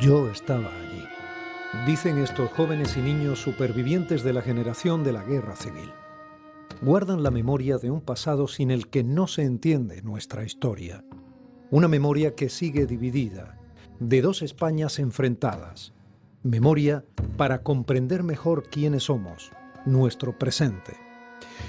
Yo estaba allí. Dicen estos jóvenes y niños supervivientes de la generación de la guerra civil. Guardan la memoria de un pasado sin el que no se entiende nuestra historia. Una memoria que sigue dividida, de dos Españas enfrentadas. Memoria para comprender mejor quiénes somos, nuestro presente.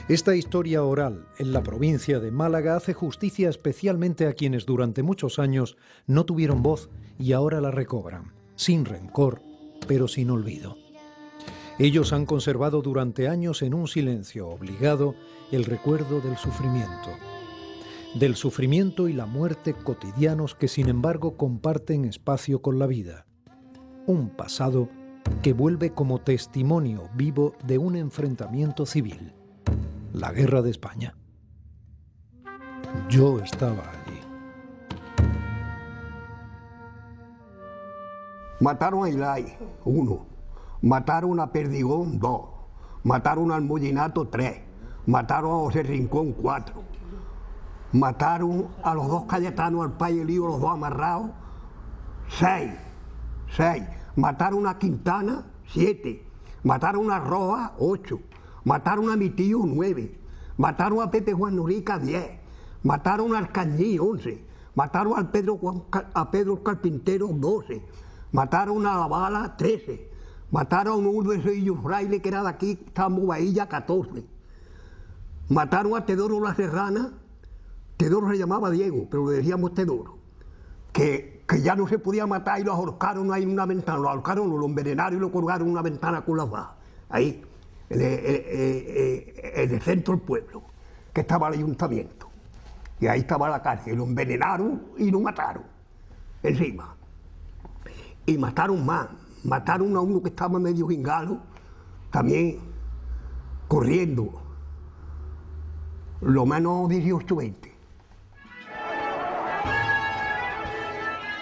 Esta historia oral en la provincia de Málaga hace justicia especialmente a quienes durante muchos años no tuvieron voz y ahora la recobran, sin rencor, pero sin olvido. Ellos han conservado durante años en un silencio obligado el recuerdo del sufrimiento y la muerte cotidianos que sin embargo comparten espacio con la vida. Un pasado que vuelve como testimonio vivo de un enfrentamiento civil, la Guerra de España. Yo estaba allí. Mataron a Ilay, 1. Mataron a Perdigón, 2. Mataron al Mollinato, 3. Mataron a José Rincón, 4. Mataron a los 2 Cayetanos, al Pay y el Lío, los 2 amarrados, 6. Mataron a Quintana, 7. Mataron a Rojas, 8. Mataron a mi tío, 9. Mataron a Pepe Juan Norica, 10. Mataron al Cañí, 11. Mataron a Pedro Carpintero, 12. Mataron a La Bala, 13. Mataron a uno de esos frailes que era de aquí, estamos Bahía, 14. Mataron a Teodoro La Serrana. Teodoro se llamaba Diego, pero le decíamos Teodoro. Que ya no se podía matar y lo ahorcaron ahí en una ventana. Lo ahorcaron, lo envenenaron y lo colgaron en una ventana con las bajas. Ahí, en el centro del pueblo, que estaba el ayuntamiento. Y ahí estaba la cárcel. Lo envenenaron y lo mataron. Encima. Y mataron más. Mataron a uno que estaba medio gingalo, también corriendo. Lo menos 18, 20.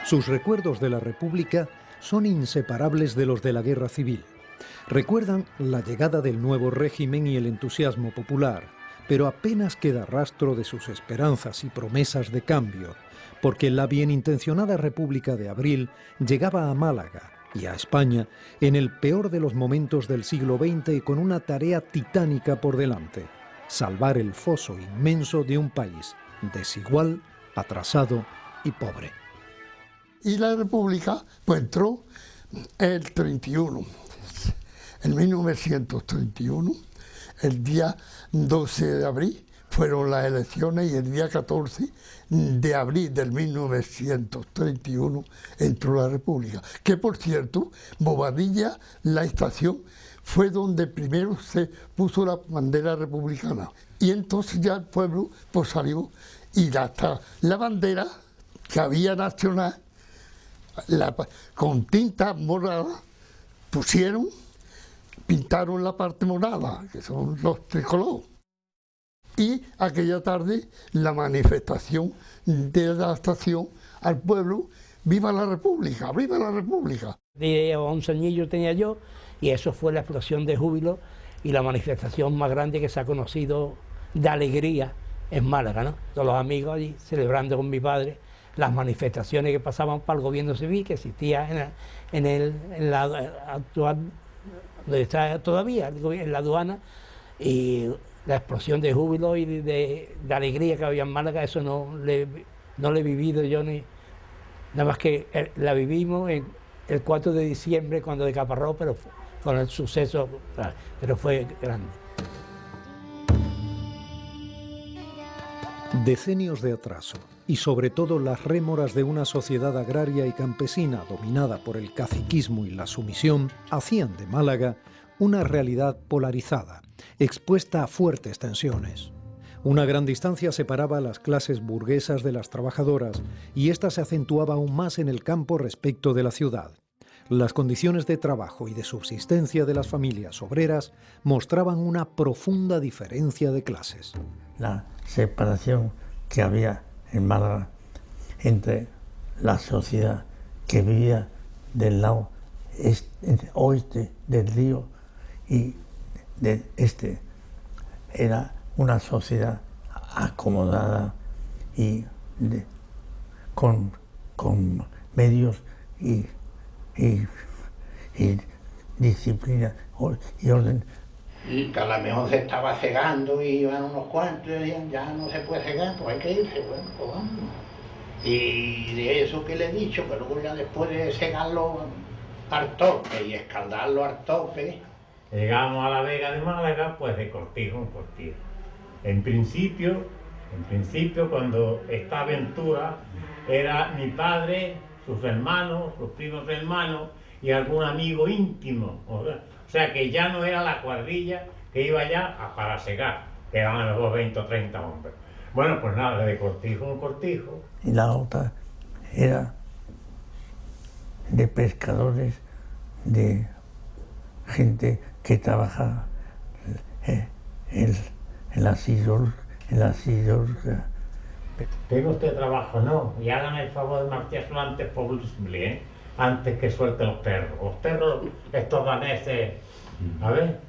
Sus recuerdos de la República son inseparables de los de la Guerra Civil. Recuerdan la llegada del nuevo régimen y el entusiasmo popular, pero apenas queda rastro de sus esperanzas y promesas de cambio, porque la bienintencionada República de Abril llegaba a Málaga y a España en el peor de los momentos del siglo XX y con una tarea titánica por delante: salvar el foso inmenso de un país desigual, atrasado y pobre. Y la República pues entró el 31, en 1931, el día 12 de abril fueron las elecciones y el día 14 de abril del 1931 entró la República. Que por cierto, Bobadilla, la estación, fue donde primero se puso la bandera republicana. Y entonces ya el pueblo pues salió y hasta la bandera que había nacional, con tinta morada, pintaron la parte morada, que son los tricolores. Y aquella tarde la manifestación de la estación al pueblo: ¡viva la República! ¡Viva la República! De 11 añillos tenía yo y eso fue la explosión de júbilo y la manifestación más grande que se ha conocido de alegría en Málaga, ¿no? Todos los amigos allí celebrando con mi padre las manifestaciones que pasaban para el gobierno civil que existía en la actual, donde está todavía, en la aduana, y la explosión de júbilo y de alegría que había en Málaga, eso no le he vivido yo ni nada más que la vivimos el 4 de diciembre cuando decaparró, pero con el suceso, pero fue grande. Decenios de atraso y sobre todo las rémoras de una sociedad agraria y campesina dominada por el caciquismo y la sumisión hacían de Málaga una realidad polarizada, expuesta a fuertes tensiones. Una gran distancia separaba a las clases burguesas de las trabajadoras y esta se acentuaba aún más en el campo respecto de la ciudad. Las condiciones de trabajo y de subsistencia de las familias obreras mostraban una profunda diferencia de clases. La separación que había en Málaga entre la sociedad que vivía del lado oeste del río y del este era una sociedad acomodada y con medios y y disciplina y orden. Y que a lo mejor se estaba cegando y iban unos cuantos y decían, ya no se puede cegar, pues hay que irse, bueno, pues vamos. Y de eso que le he dicho, que luego ya después de cegarlo al tope y escaldarlo al tope. Llegamos a la Vega de Málaga, pues de cortijo en cortijo. En principio, cuando esta aventura era mi padre, sus hermanos, sus primos hermanos y algún amigo íntimo. O sea que ya no era la cuadrilla que iba allá para segar, que eran a lo mejor 20 o 30 hombres. Bueno, pues nada, de cortijo en cortijo. Y la otra era de pescadores, de gente que trabajaba en la siderúrgica. ¿Tiene usted trabajo? No. Y hagan el favor de marcharse lo antes posible, ¿eh? Antes que suelten los perros. Los perros, estos daneses, a ver.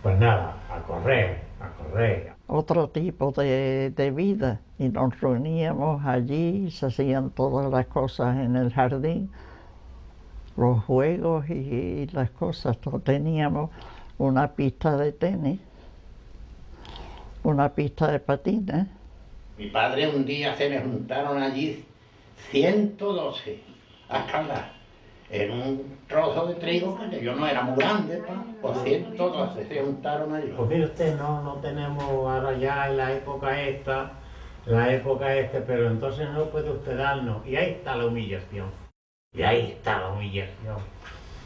Pues nada, a correr, a correr. Otro tipo de vida, y nos reuníamos allí, se hacían todas las cosas en el jardín, los juegos y las cosas. Teníamos una pista de tenis, una pista de patines. Mi padre un día se me juntaron allí 112 a escalar en un trozo de trigo que yo no era muy grande, pues 112 se juntaron allí. Pues mire usted, no tenemos ahora ya en la época esta, pero entonces no puede usted darnos. Y ahí está la humillación.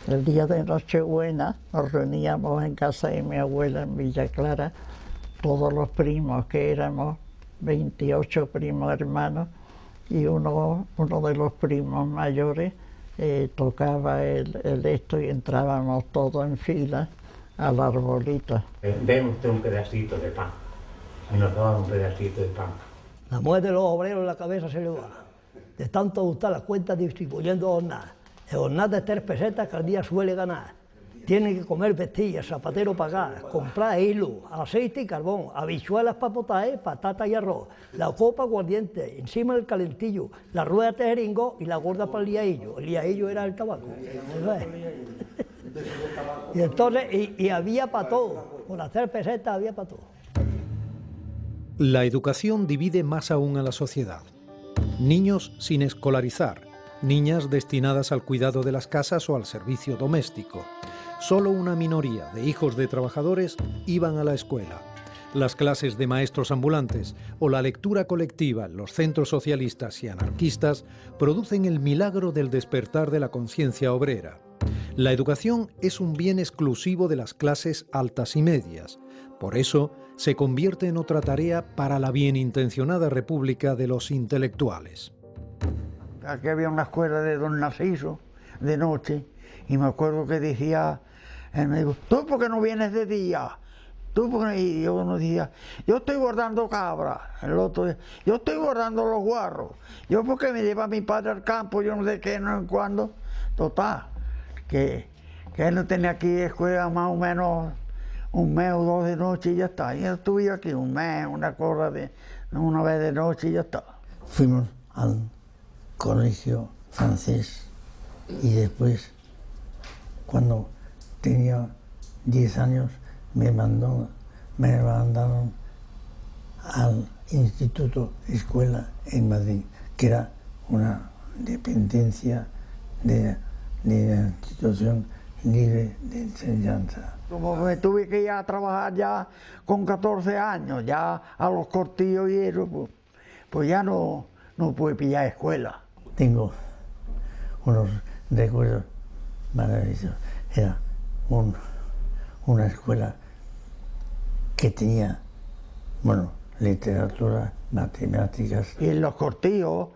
El día de Nochebuena nos reuníamos en casa de mi abuela en Villa Clara, todos los primos, que éramos 28 primos hermanos, y uno de los primos mayores tocaba el esto y entrábamos todos en fila al arbolito. Deme usted un pedacito de pan. Y nos daban un pedacito de pan. La mujer de los obreros en la cabeza se le va. De tanto gustar las cuentas distribuyendo hornadas. El hornada de 3 pesetas que al día suele ganar. Tiene que comer vestillas, zapatero pagar, comprar hilo, aceite y carbón, habichuelas para potaje, patata y arroz, la copa aguardiente, encima del calentillo, la rueda de jeringo y la gorda para el liaillo. El liaillo era el tabaco. Y entonces, y había para todo, con las 3 pesetas había para todo. La educación divide más aún a la sociedad. Niños sin escolarizar, niñas destinadas al cuidado de las casas o al servicio doméstico. Solo una minoría de hijos de trabajadores iban a la escuela. Las clases de maestros ambulantes o la lectura colectiva en los centros socialistas y anarquistas producen el milagro del despertar de la conciencia obrera. La educación es un bien exclusivo de las clases altas y medias. Por eso, se convierte en otra tarea para la bienintencionada república de los intelectuales. Aquí había una escuela de don Narciso, de noche, y me acuerdo que decía, él me dijo, ¿tú por qué no vienes de día? ¿Tú por qué? Y yo no decía, yo estoy guardando cabras. El otro día, yo estoy guardando los guarros. Yo porque me lleva mi padre al campo, yo no sé qué, no sé cuándo. Total, que él no tenía aquí escuela más o menos un mes o 2 de noche y ya está. Yo estuve aquí un mes, una vez de noche y ya está. Fuimos al colegio francés y después, cuando tenía 10 años, me mandaron al Instituto Escuela en Madrid, que era una dependencia de la institución libre de enseñanza. Como me tuve que ir a trabajar ya con 14 años, ya a los cortillos y eso, pues ya no pude pillar escuela. Tengo unos recuerdos maravillosos. Era una escuela que tenía, literatura, matemáticas. Y en los cortillos,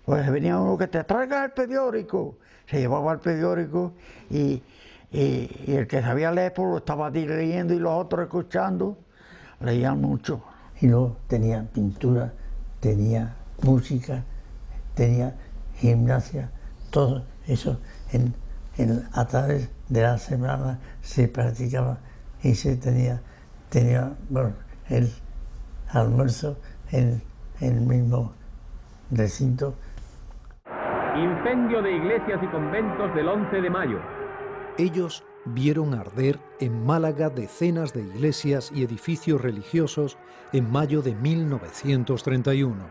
pues venía uno que te traiga el periódico. Se llevaba el periódico y el que sabía leer pues lo estaba leyendo y los otros escuchando. Leían mucho. Y luego tenía pintura, tenía música, tenía gimnasia, todo eso a través de la semana se practicaba y se tenía el almuerzo en el mismo recinto. Incendio de iglesias y conventos del 11 de mayo. Ellos vieron arder en Málaga decenas de iglesias y edificios religiosos en mayo de 1931,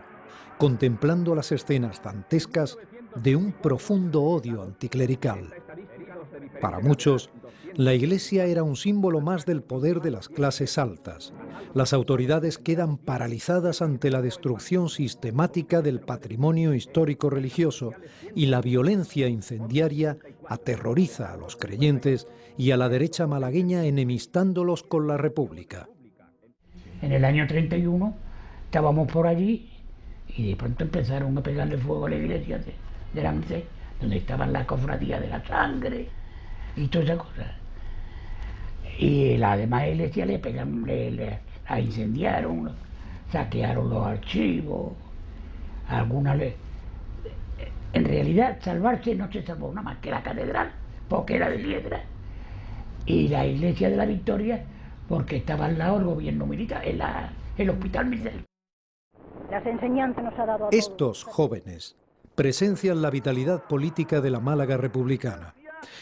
contemplando las escenas dantescas de un profundo odio anticlerical. Para muchos, la iglesia era un símbolo más del poder de las clases altas. Las autoridades quedan paralizadas ante la destrucción sistemática del patrimonio histórico religioso y la violencia incendiaria aterroriza a los creyentes y a la derecha malagueña enemistándolos con la República. En el año 31 estábamos por allí y de pronto empezaron a pegarle fuego a la iglesia de Lance, donde estaban las cofradías de la sangre y todas esas cosas. Y las demás iglesias la incendiaron, saquearon los archivos, algunas en realidad salvarse no se salvó nada más que la catedral, porque era de piedra, y la iglesia de la Victoria, porque estaba al lado del gobierno militar, el hospital militar. Las enseñanzas nos ha dado a Estos jóvenes presencian la vitalidad política de la Málaga republicana.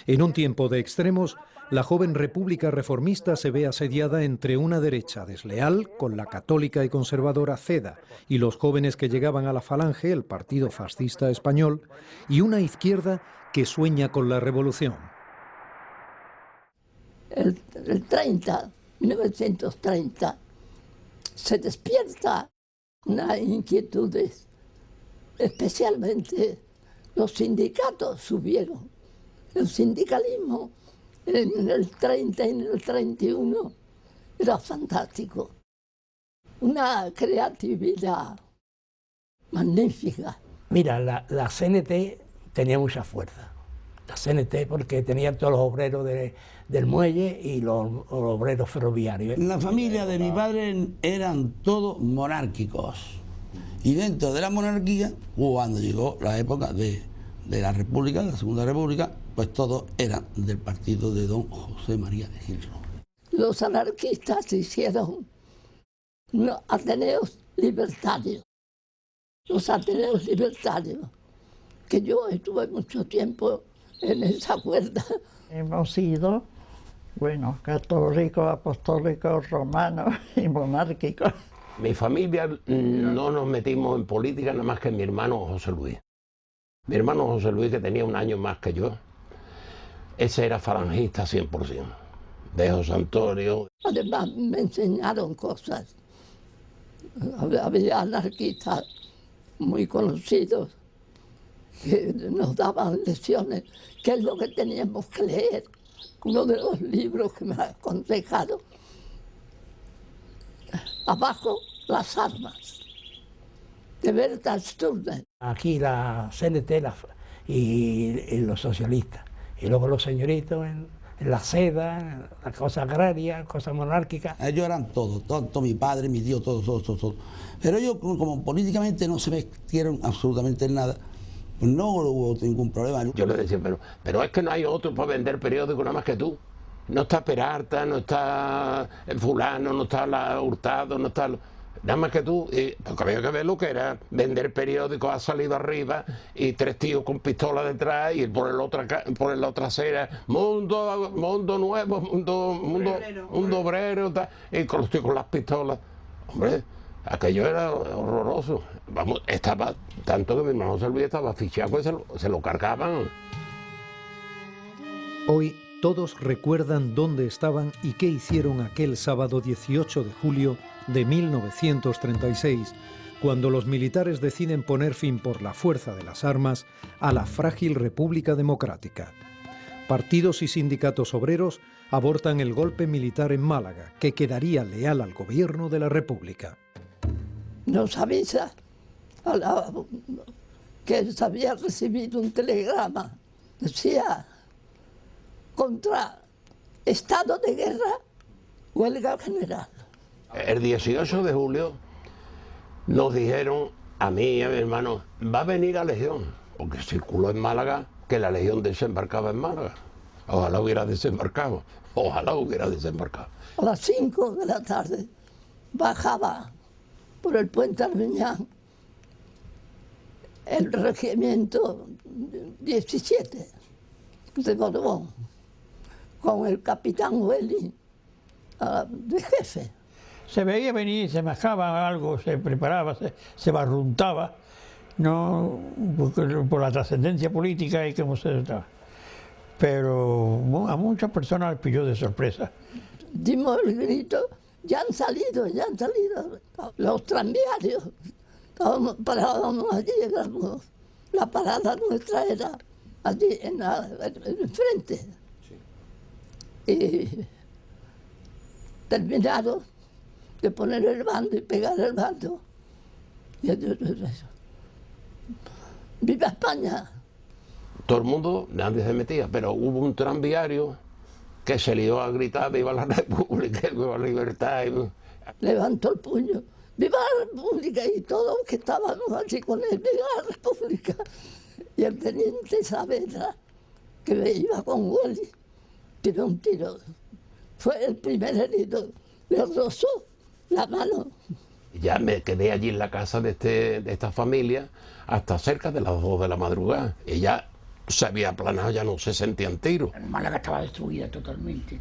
En un tiempo de extremos, la joven república reformista se ve asediada entre una derecha desleal con la católica y conservadora CEDA y los jóvenes que llegaban a la Falange, el Partido Fascista Español, y una izquierda que sueña con la revolución. El 1930, se despierta una inquietud, especialmente los sindicatos subieron. El sindicalismo en el 30 y en el 31 era fantástico. Una creatividad magnífica. Mira, la CNT tenía mucha fuerza. La CNT porque tenía todos los obreros del muelle y los obreros ferroviarios. La familia de mi padre eran todos monárquicos. Y dentro de la monarquía, cuando llegó la época de la República, la Segunda República, pues todos eran del partido de don José María de Gil Robles. Los anarquistas hicieron unos ateneos libertarios. Los ateneos libertarios, que yo estuve mucho tiempo en esa cuerda. Hemos sido, bueno, católicos, apostólicos, romanos y monárquicos. Mi familia no nos metimos en política nada más que mi hermano José Luis. Mi hermano José Luis, que tenía un año más que yo, ese era falangista 100%, de José Antonio. Además me enseñaron cosas. Había anarquistas muy conocidos que nos daban lecciones, qué es lo que teníamos que leer. Uno de los libros que me ha aconsejado, Abajo las armas, de Berta Sturmer. Aquí la CNT y los socialistas, y luego los señoritos en la seda, en la cosa agraria, cosa monárquica. Ellos eran todos, tanto mi padre, mi tío, todos. Pero ellos, como políticamente no se metieron absolutamente en nada, pues no hubo ningún problema. Yo le decía, pero es que no hay otro para vender periódicos nada más que tú. No está Peralta, no está el fulano, no está Hurtado, no está... Nada más que tú, porque había que ver lo que era vender periódicos, ha salido arriba y 3 tíos con pistola detrás y por la otra acera, mundo nuevo, mundo obrero, y con los tíos con las pistolas. Hombre, aquello era horroroso. Vamos, estaba tanto que mi hermano José Luis estaba fichado que se lo cargaban. Hoy todos recuerdan dónde estaban y qué hicieron aquel sábado 18 de julio de 1936, cuando los militares deciden poner fin por la fuerza de las armas a la frágil República Democrática. Partidos y sindicatos obreros abortan el golpe militar en Málaga, que quedaría leal al gobierno de la República. Nos avisa que se había recibido un telegrama, decía, contra estado de guerra, huelga general. El 18 de julio nos dijeron, a mí y a mi hermano, va a venir la Legión, porque circuló en Málaga que la Legión desembarcaba en Málaga. Ojalá hubiera desembarcado, A las 5 de la tarde bajaba por el puente Armiñán el regimiento 17 de Borbón, con el capitán Hueli de jefe. Se veía venir, se mascaba algo, se preparaba, se barruntaba, no por la trascendencia política y cómo se estaba. Pero a muchas personas les pilló de sorpresa. Dimos el grito, ya han salido los tranviarios. Parábamos allí, la parada nuestra era allí en el frente. Y terminaron de poner el bando y pegar el bando. Y ¡viva España! Todo el mundo, nadie se metía, pero hubo un tranviario que se lió a gritar ¡viva la República, viva la libertad! Levantó el puño, ¡viva la República! Y todos que estábamos allí con él, ¡viva la República! Y el teniente Saavedra, que me iba con Wally, tiró un tiro. Fue el primer herido, le rozó la mano. Ya me quedé allí en la casa de esta familia hasta cerca de las 2 de la madrugada. Y ya se había aplanado, ya no se sentían tiros. Málaga estaba destruida totalmente,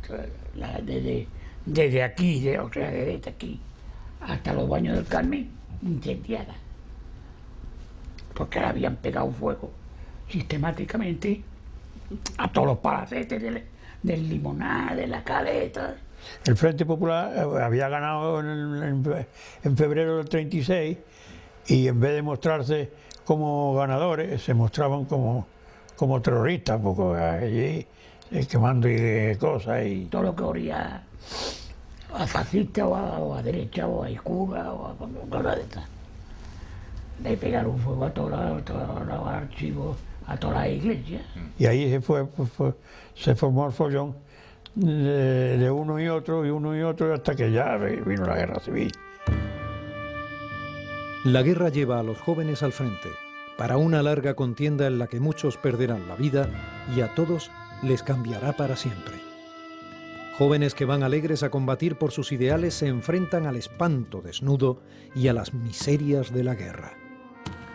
desde aquí, o sea, desde aquí hasta los Baños del Carmen, incendiada. Porque le habían pegado fuego sistemáticamente a todos los palacetes del Limonar, de la Caleta. El Frente Popular había ganado en febrero del 36 y en vez de mostrarse como ganadores, se mostraban como terroristas, porque allí quemando y cosas y todo lo que olía a fascista o a derecha o a izquierda o a cosas de estas. Le pegaron fuego a todos los archivos, a todas las iglesias. Y ahí se formó el follón de uno y otro, hasta que ya vino la guerra civil. La guerra lleva a los jóvenes al frente, para una larga contienda en la que muchos perderán la vida y a todos les cambiará para siempre. Jóvenes que van alegres a combatir por sus ideales se enfrentan al espanto desnudo y a las miserias de la guerra.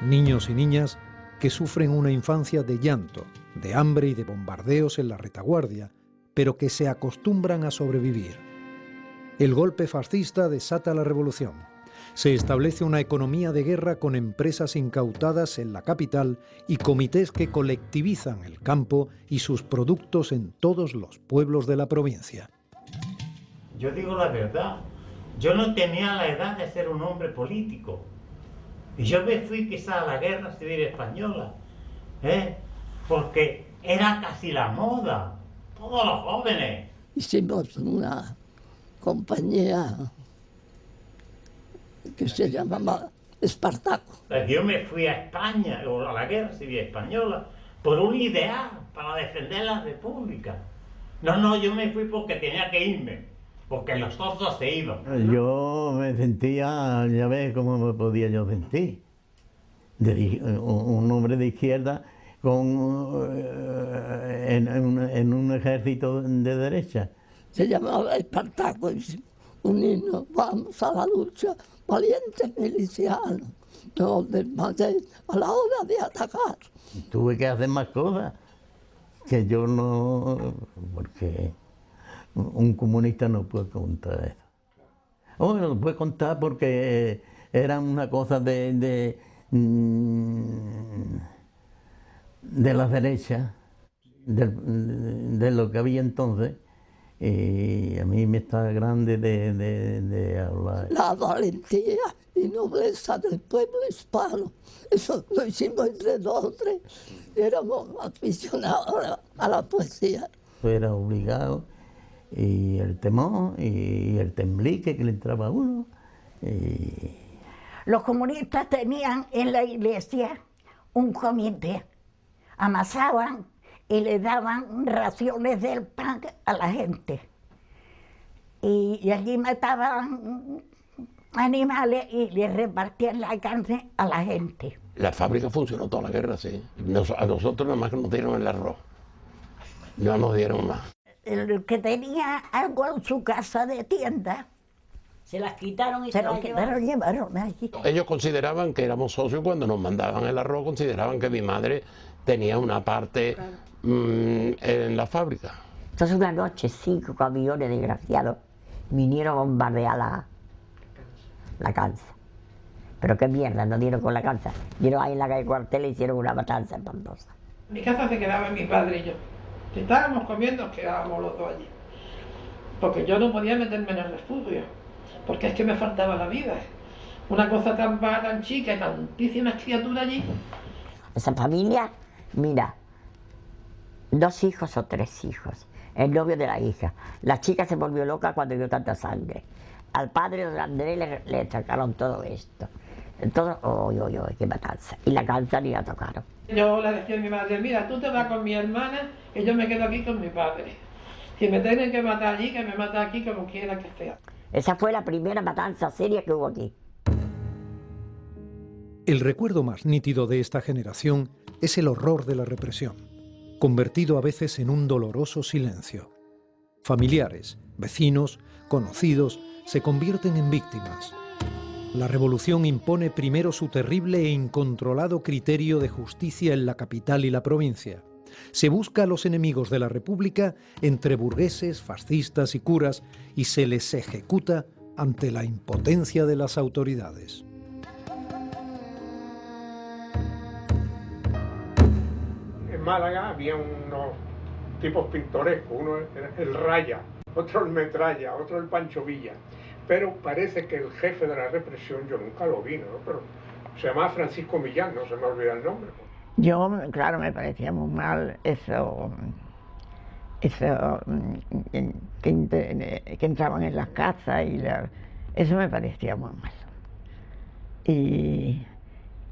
Niños y niñas que sufren una infancia de llanto, de hambre y de bombardeos en la retaguardia, pero que se acostumbran a sobrevivir. El golpe fascista desata la revolución. Se establece una economía de guerra con empresas incautadas en la capital y comités que colectivizan el campo y sus productos en todos los pueblos de la provincia. Yo digo la verdad, yo no tenía la edad de ser un hombre político. Y yo me fui quizá a la guerra civil española, porque era casi la moda. Todos los jóvenes. Hicimos una compañía que se llamaba Espartaco. Yo me fui a España, o a la guerra civil española, por un ideal, para defender la República. No, yo me fui porque tenía que irme, porque los otros se iban. Yo me sentía, ya ves cómo me podía yo sentir, un hombre de izquierda en un ejército de derecha. Se llamaba Espartaco, un himno, vamos a la lucha, valientes milicianos, no desmayéis a la hora de atacar. Tuve que hacer más cosas que yo no, porque un comunista no puede contar eso. Bueno, no puede contar porque era una cosa de la derecha, de lo que había entonces, y a mí me está grande de hablar. La valentía y nobleza del pueblo hispano, eso lo hicimos entre 2 o 3, éramos aficionados a la poesía. Era obligado, y el temor, y el temblique que le entraba a uno. Los comunistas tenían en la iglesia un comité, amasaban y le daban raciones del pan a la gente. Y allí mataban animales y le repartían la carne a la gente. La fábrica funcionó toda la guerra, sí. A nosotros nada más que nos dieron el arroz. No nos dieron más. El que tenía algo en su casa de tienda Se las quitaron y Se se lo las llevaron allí. Ellos consideraban que éramos socios cuando nos mandaban el arroz, consideraban que mi madre tenía una parte en la fábrica. Entonces una noche 5 camiones desgraciados vinieron a bombardear la Cansa. Pero qué mierda, no dieron con la Cansa. Dieron ahí en la calle Cuartel e hicieron una matanza espantosa. En mi casa se quedaban mi padre y yo. Si estábamos comiendo, quedábamos los dos allí. Porque yo no podía meterme en el refugio, porque es que me faltaba la vida. Una cosa tan vaga, tan chica y tantísimas criaturas allí. Esa familia, mira, 2 hijos o 3 hijos, el novio de la hija. La chica se volvió loca cuando vio tanta sangre. Al padre de Andrés le sacaron todo esto. Todo, qué matanza. Y la Cansa ni la tocaron. Yo le decía a mi madre, mira, tú te vas con mi hermana y yo me quedo aquí con mi padre. Si me tienen que matar allí, que me maten aquí como quiera que sea. Esa fue la primera matanza seria que hubo aquí. El recuerdo más nítido de esta generación es el horror de la represión, convertido a veces en un doloroso silencio. Familiares, vecinos, conocidos se convierten en víctimas. La revolución impone primero su terrible e incontrolado criterio de justicia en la capital y la provincia. Se busca a los enemigos de la República entre burgueses, fascistas y curas y se les ejecuta ante la impotencia de las autoridades. En Málaga había unos tipos pintorescos, uno era el Raya, otro el Metralla, otro el Pancho Villa, pero parece que el jefe de la represión, yo nunca lo vi, ¿no? Pero se llamaba Francisco Millán, no se me olvida el nombre. Yo, claro, me parecía muy mal eso que entraban en las casas eso me parecía muy mal. Y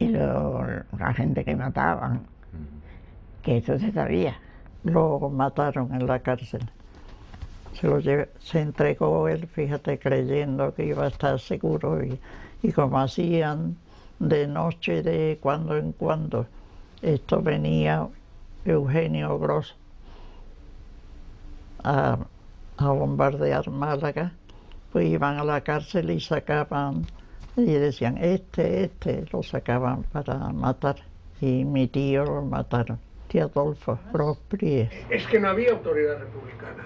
la gente que mataban, que eso se sabía. Lo mataron en la cárcel. Se entregó él, fíjate, creyendo que iba a estar seguro y como hacían de noche, de cuando en cuando, esto venía Eugenio Gros a bombardear Málaga, pues iban a la cárcel y sacaban, y decían, lo sacaban para matar, y mi tío lo mataron, tío Adolfo Gros Priés. Es que no había autoridad republicana.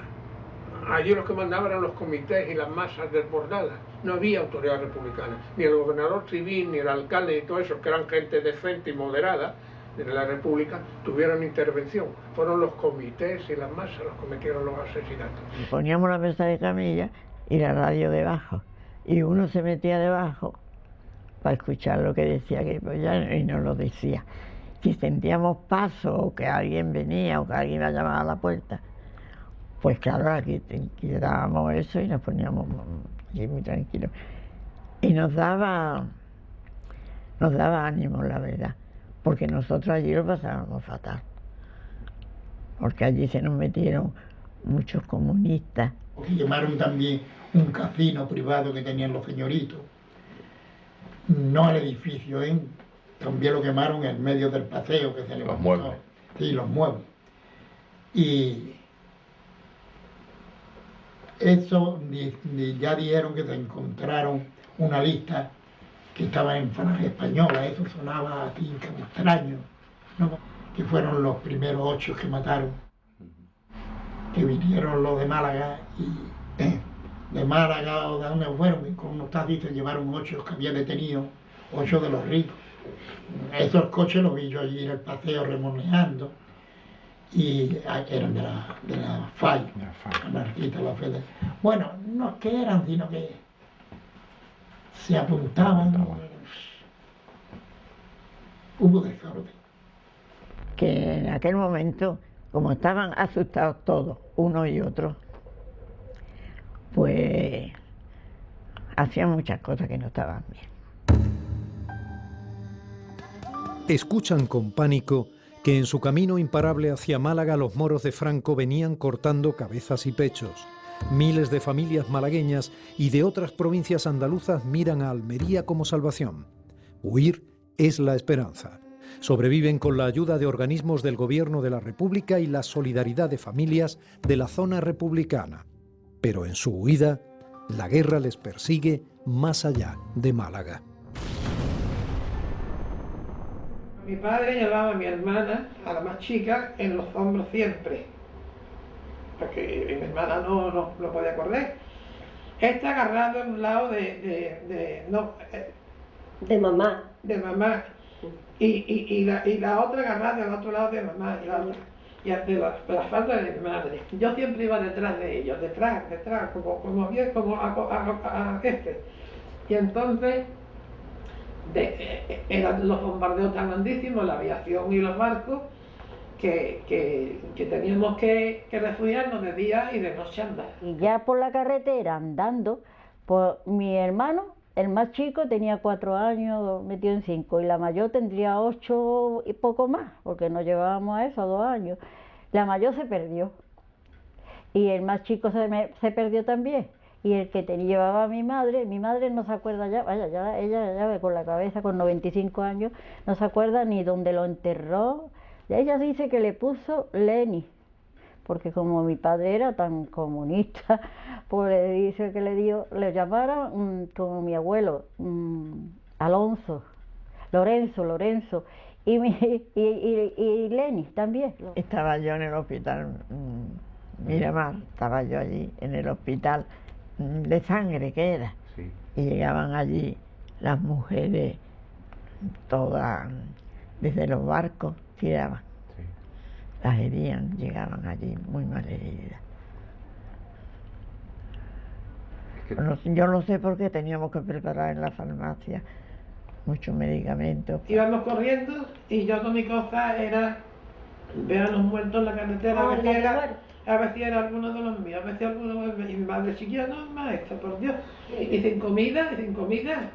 Allí los que mandaban eran los comités y las masas desbordadas. No había autoridad republicana. Ni el gobernador civil, ni el alcalde, y todos esos que eran gente decente y moderada de la República, tuvieron intervención. Fueron los comités y las masas los que cometieron los asesinatos. Poníamos la mesa de camilla y la radio debajo. Y uno se metía debajo para escuchar lo que decía y no lo decía. Si sentíamos paso o que alguien venía o que alguien iba a llamar a la puerta, pues claro, aquí quitábamos eso y nos poníamos allí muy tranquilos. Y nos daba ánimo, la verdad, porque nosotros allí lo pasábamos fatal. Porque allí se nos metieron muchos comunistas. Que llamaron también un casino privado que tenían los señoritos. No el edificio, también lo quemaron en medio del paseo que se levantó. Los muebles. Sí, los muebles. Y eso ya dijeron que se encontraron una lista que estaba en franja española, eso sonaba a ti como extraño, ¿no? Que fueron los primeros 8 que mataron, que vinieron los de Málaga y de Málaga o de donde fueron, y como está dicho, llevaron 8 que había detenido, 8 de los ricos. Esos coches los vi yo allí en el paseo remoneando. Y eran de la FAI, anarquistas, la FEDE. Bueno, no es que eran, sino que se apuntaban. Hubo desorden. Que en aquel momento, como estaban asustados todos, uno y otro, pues hacían muchas cosas que no estaban bien. Escuchan con pánico que en su camino imparable hacia Málaga los moros de Franco venían cortando cabezas y pechos. Miles de familias malagueñas y de otras provincias andaluzas miran a Almería como salvación. Huir es la esperanza. Sobreviven con la ayuda de organismos del Gobierno de la República y la solidaridad de familias de la zona republicana. Pero en su huida La guerra les persigue más allá de Málaga. Mi padre llevaba a mi hermana, a la más chica, en los hombros siempre, porque mi hermana no podía correr. Esta agarrada en un lado de mamá. De mamá. Y la otra agarrada del otro lado de mamá. Y de la falda de mi madre. Yo siempre iba detrás de ellos, detrás, como bien, como a este. Y entonces eran los bombardeos tan grandísimos, la aviación y los barcos, que teníamos que refugiarnos de día y de noche andar. Y ya por la carretera andando, pues mi hermano, el más chico, tenía 4 años, metido en 5, y la mayor tendría 8 y poco más, porque nos llevábamos a eso, 2 años. La mayor se perdió, y el más chico se perdió también. Y el que llevaba a mi madre no se acuerda ya, vaya, ella ya ve con la cabeza, con 95 años, no se acuerda ni dónde lo enterró. Ella dice que le puso Leni, porque como mi padre era tan comunista, pues le dice que le llamaron como mi abuelo, Alonso, Lorenzo, y Leni también. Estaba yo en el hospital Miramar, estaba yo allí en el hospital de sangre que era, sí. Y llegaban allí las mujeres todas desde los barcos, tiraban, sí. Las herían, llegaban allí muy mal heridas. Yo no sé por qué teníamos que preparar en la farmacia muchos medicamentos. Íbamos corriendo y yo con mi cosa era ver a los muertos en la carretera, a ver si era alguno de los míos, a ver si alguno de los... Y mi madre chiquilla, no, maestra, por Dios. Y sin comida,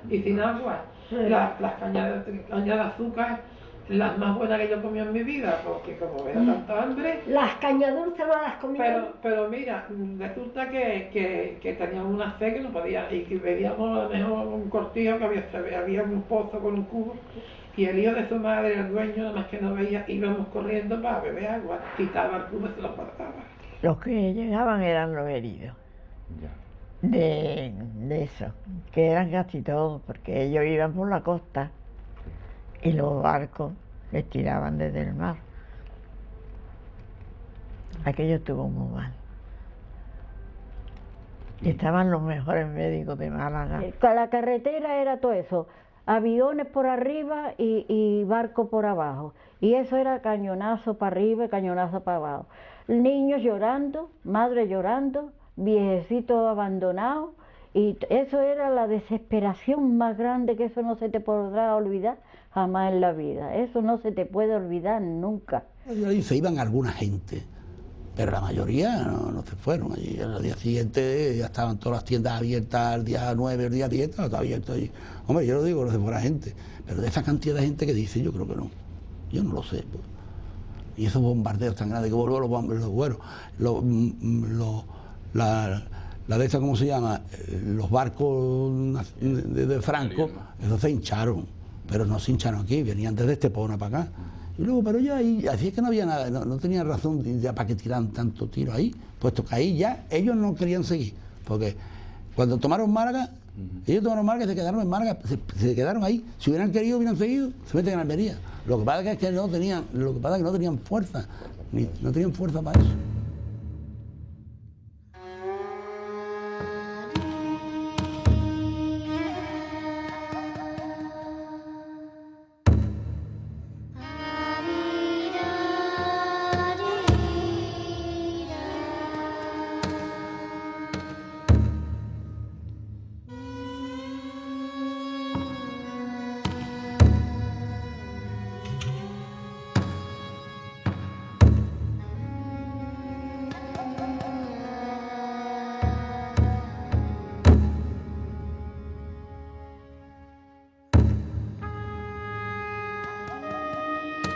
y sin agua. Las cañas de azúcar, las más buenas que yo comí en mi vida, porque como era tanta hambre... Las cañas dulces no las comía. Pero mira, resulta que teníamos una sed que no podía, y que bebíamos a lo mejor un cortijo, que había un pozo con un cubo, y el hijo de su madre, el dueño, nada más que no veía, íbamos corriendo para beber agua, quitaba el cubo y se lo guardaba. Los que llegaban eran los heridos, de eso, que eran casi todos, porque ellos iban por la costa y los barcos les tiraban desde el mar. Aquello estuvo muy mal. Y estaban los mejores médicos de Málaga. La carretera era todo eso, aviones por arriba y barco por abajo. Y eso era cañonazo para arriba y cañonazo para abajo. Niños llorando, madres llorando, viejecitos abandonados, y eso era la desesperación más grande, que eso no se te podrá olvidar jamás en la vida. Eso no se te puede olvidar nunca. Se iban alguna gente, pero la mayoría no se fueron allí. Al día siguiente ya estaban todas las tiendas abiertas, el día 9, el día 10, estaba abierto allí. Hombre, yo lo digo, no se fuera gente, pero de esa cantidad de gente que dice, yo creo que no. Yo no lo sé. Pues. Y esos bombardeos tan grandes que volvió la de esta, ¿cómo se llama? Los barcos de Franco, esos se hincharon, pero no se hincharon aquí, venían desde Estepona para acá. Y luego, pero ya ahí, así es que no había nada, no tenían razón ya para que tiraran tanto tiro ahí, puesto que ahí ya ellos no querían seguir, porque cuando tomaron Málaga, ellos tomaron Málaga y se quedaron en Málaga, se quedaron ahí. Si hubieran querido, hubieran seguido, se meten en Almería. Lo que pasa es que no tenían fuerza, no tenían fuerza para eso.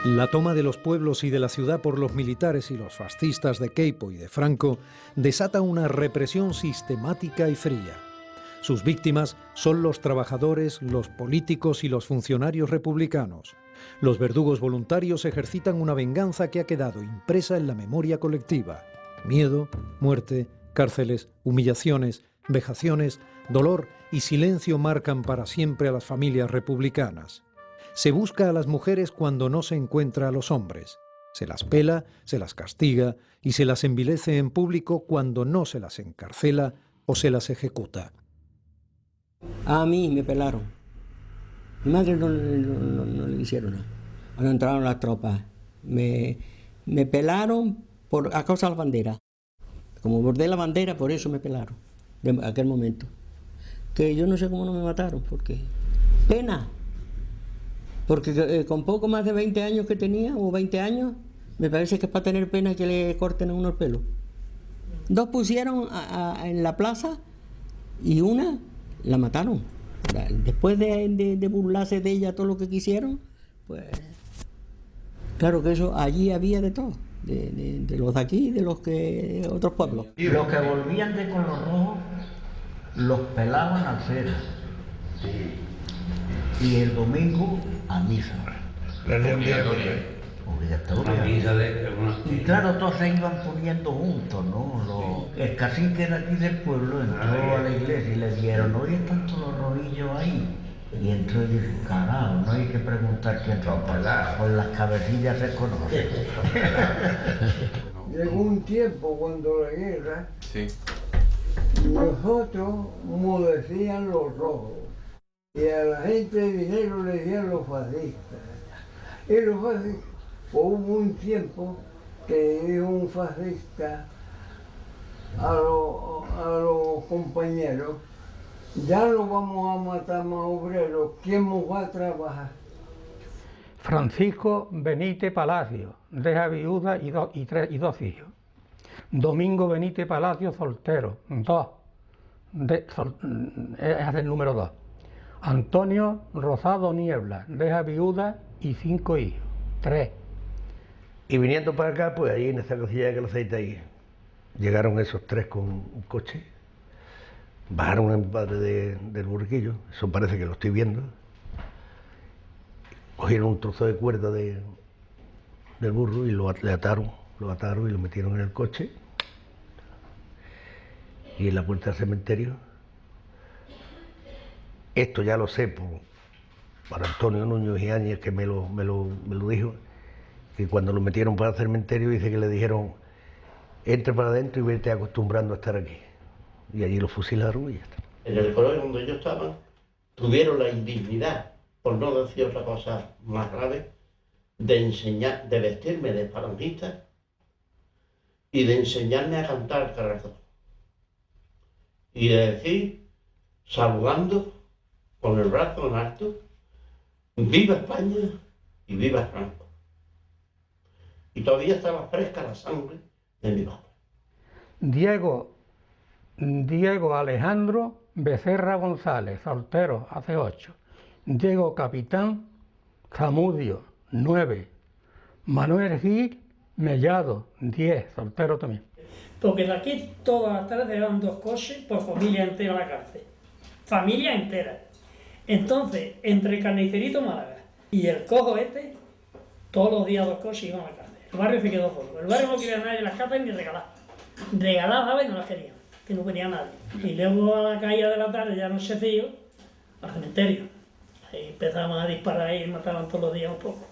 La toma de los pueblos y de la ciudad por los militares y los fascistas de Queipo y de Franco desata una represión sistemática y fría. Sus víctimas son los trabajadores, los políticos y los funcionarios republicanos. Los verdugos voluntarios ejercitan una venganza que ha quedado impresa en la memoria colectiva. Miedo, muerte, cárceles, humillaciones Vejaciones, dolor y silencio marcan para siempre a las familias republicanas. Se busca a las mujeres cuando no se encuentra a los hombres. Se las pela, se las castiga y se las envilece en público cuando no se las encarcela o se las ejecuta. A mí me pelaron. Mi madre no le hicieron nada. Cuando entraron las tropas, me pelaron a causa de la bandera. Como bordé la bandera, por eso me pelaron, de aquel momento. Que yo no sé cómo no me mataron, porque pena. Porque con poco más de 20 años que tenía, o 20 años, me parece que es para tener pena que le corten a uno el pelo. 2 pusieron en la plaza y una la mataron. Después de burlarse de ella todo lo que quisieron, pues claro que eso allí había de todo, de los de aquí y de los que otros pueblos. Y los que volvían de Color Rojo los pelaban al cero. Y el domingo a misa. Obligatoria. Y claro, todos se iban poniendo juntos, ¿no? El cacique de aquí del pueblo entró a la iglesia y le dijeron, oye, están todos los rodillos ahí. Y entró y dijo, carajo, no hay que preguntar quién son, por las cabecillas se conocen. Llegó un tiempo cuando la guerra, nosotros mudecían los rojos y a la gente de dinero le decían los fascistas. Y los fascistas, hubo un tiempo que dijo un fascista a los compañeros, ya no vamos a matar más obreros, ¿quién nos va a trabajar? Francisco Benítez Palacio, deja viuda y 2 hijos. Domingo Benítez Palacio, soltero, 2. Es el número 2. Antonio Rosado Niebla, deja viuda y 5 hijos, 3. Y viniendo para acá, pues ahí en esa cosilla que lo aceite ahí, llegaron esos 3 con un coche, bajaron en parte del burquillo, eso parece que lo estoy viendo, cogieron un trozo de cuerda del burro y lo ataron y lo metieron en el coche y en la puerta del cementerio. Esto ya lo sé por Antonio Núñez y Áñez, que me lo dijo, que cuando lo metieron para el cementerio dice que le dijeron, entre para adentro y vete acostumbrando a estar aquí. Y allí lo fusilaron y ya está. En el colegio donde yo estaba, tuvieron la indignidad, por no decir otra cosa más grave, de enseñar, de vestirme de falangista y de enseñarme a cantar el caracol. Y de decir, saludando con el brazo en alto, viva España y viva Franco. Y todavía estaba fresca la sangre de mi padre. Diego Alejandro Becerra González, soltero, hace 8. Diego Capitán Zamudio, 9. Manuel Gil Mellado, 10, soltero también. Porque de aquí todas las tardes llevan 2 coches por familia entera a la cárcel. Familia entera. Entonces, entre Carnicerito Málaga y el cojo este, todos los días 2 coches iban a la cárcel. El barrio se quedó solo. El barrio no quería nadie en las casas ni regalar. Regalar, ¿sabes? No las querían, que no venía nadie. Y luego a la caída de la tarde, ya no sé tío, al cementerio. Ahí empezamos a disparar y mataban todos los días un poco.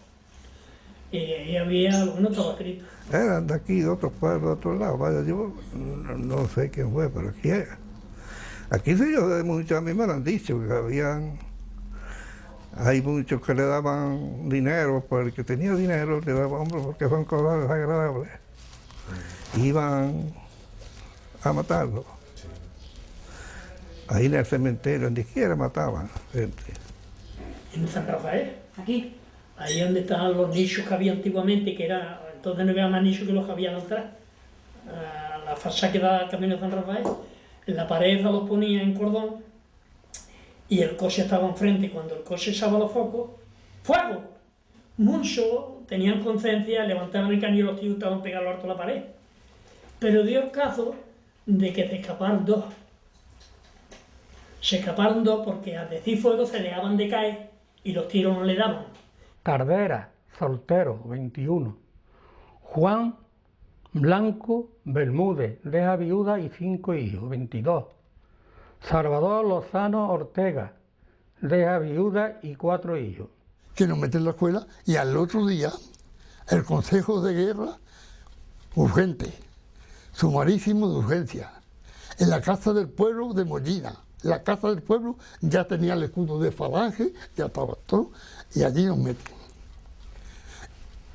Y ahí había algunos tabacritos. Eran de aquí, de otros pueblos, de otros lados. Vaya, yo no sé quién fue, pero aquí era. Aquí sí, a mí me lo han dicho, que hay muchos que le daban dinero, pues el que tenía dinero le daba, hombre, porque son cosas desagradables. Iban a matarlo. Ahí en el cementerio, ni siquiera mataban gente. En San Rafael, aquí, ahí donde estaban los nichos que había antiguamente, que era, entonces no había más nichos que los que había atrás. La fachada que daba al camino de San Rafael, en la pared los ponía en cordón y el coche estaba enfrente, y cuando el coche echaba los focos, ¡fuego! Muchos tenían conciencia, levantaban el cañón y los tíos estaban pegados harto a la pared. Pero dio el caso de que se escaparon 2. Se escaparon 2 porque al decir fuego se dejaban de caer y los tiros no le daban. Cardera, soltero, 21. Juan Blanco Bermúdez, deja viuda y 5 hijos, 22. Salvador Lozano Ortega, deja viuda y 4 hijos. Que nos meten en la escuela y al otro día el Consejo de Guerra, urgente, sumarísimo de urgencia, en la Casa del Pueblo de Mollina. La Casa del Pueblo ya tenía el escudo de Falange, ya estaba todo, y allí nos meten.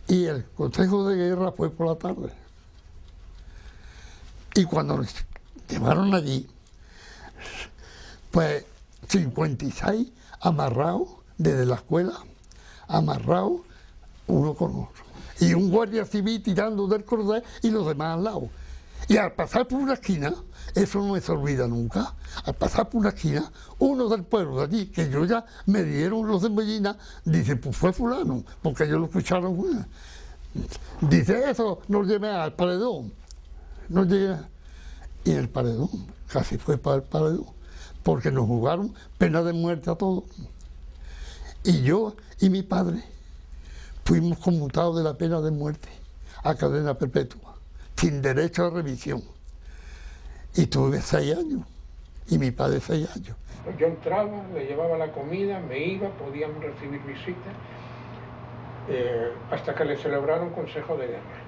Y el Consejo de Guerra fue por la tarde. Y cuando nos llevaron allí, pues 56 amarrados desde la escuela, amarrados uno con otro. Y un guardia civil tirando del cordel y los demás al lado. Y al pasar por una esquina, eso no se olvida nunca, al pasar por una esquina, uno del pueblo de allí, que yo ya me dieron los de Mollina, dice, pues fue fulano, porque ellos lo escucharon. Dice, eso nos lleva al paredón. Nos llega. Y el paredón, casi fue para el paredón, porque nos jugaron pena de muerte a todos. Y yo y mi padre fuimos conmutados de la pena de muerte a cadena perpetua, sin derecho a revisión. Y tuve 6 años, y mi padre 6 años. Yo entraba, le llevaba la comida, me iba, podían recibir visitas, hasta que le celebraron Consejo de Guerra.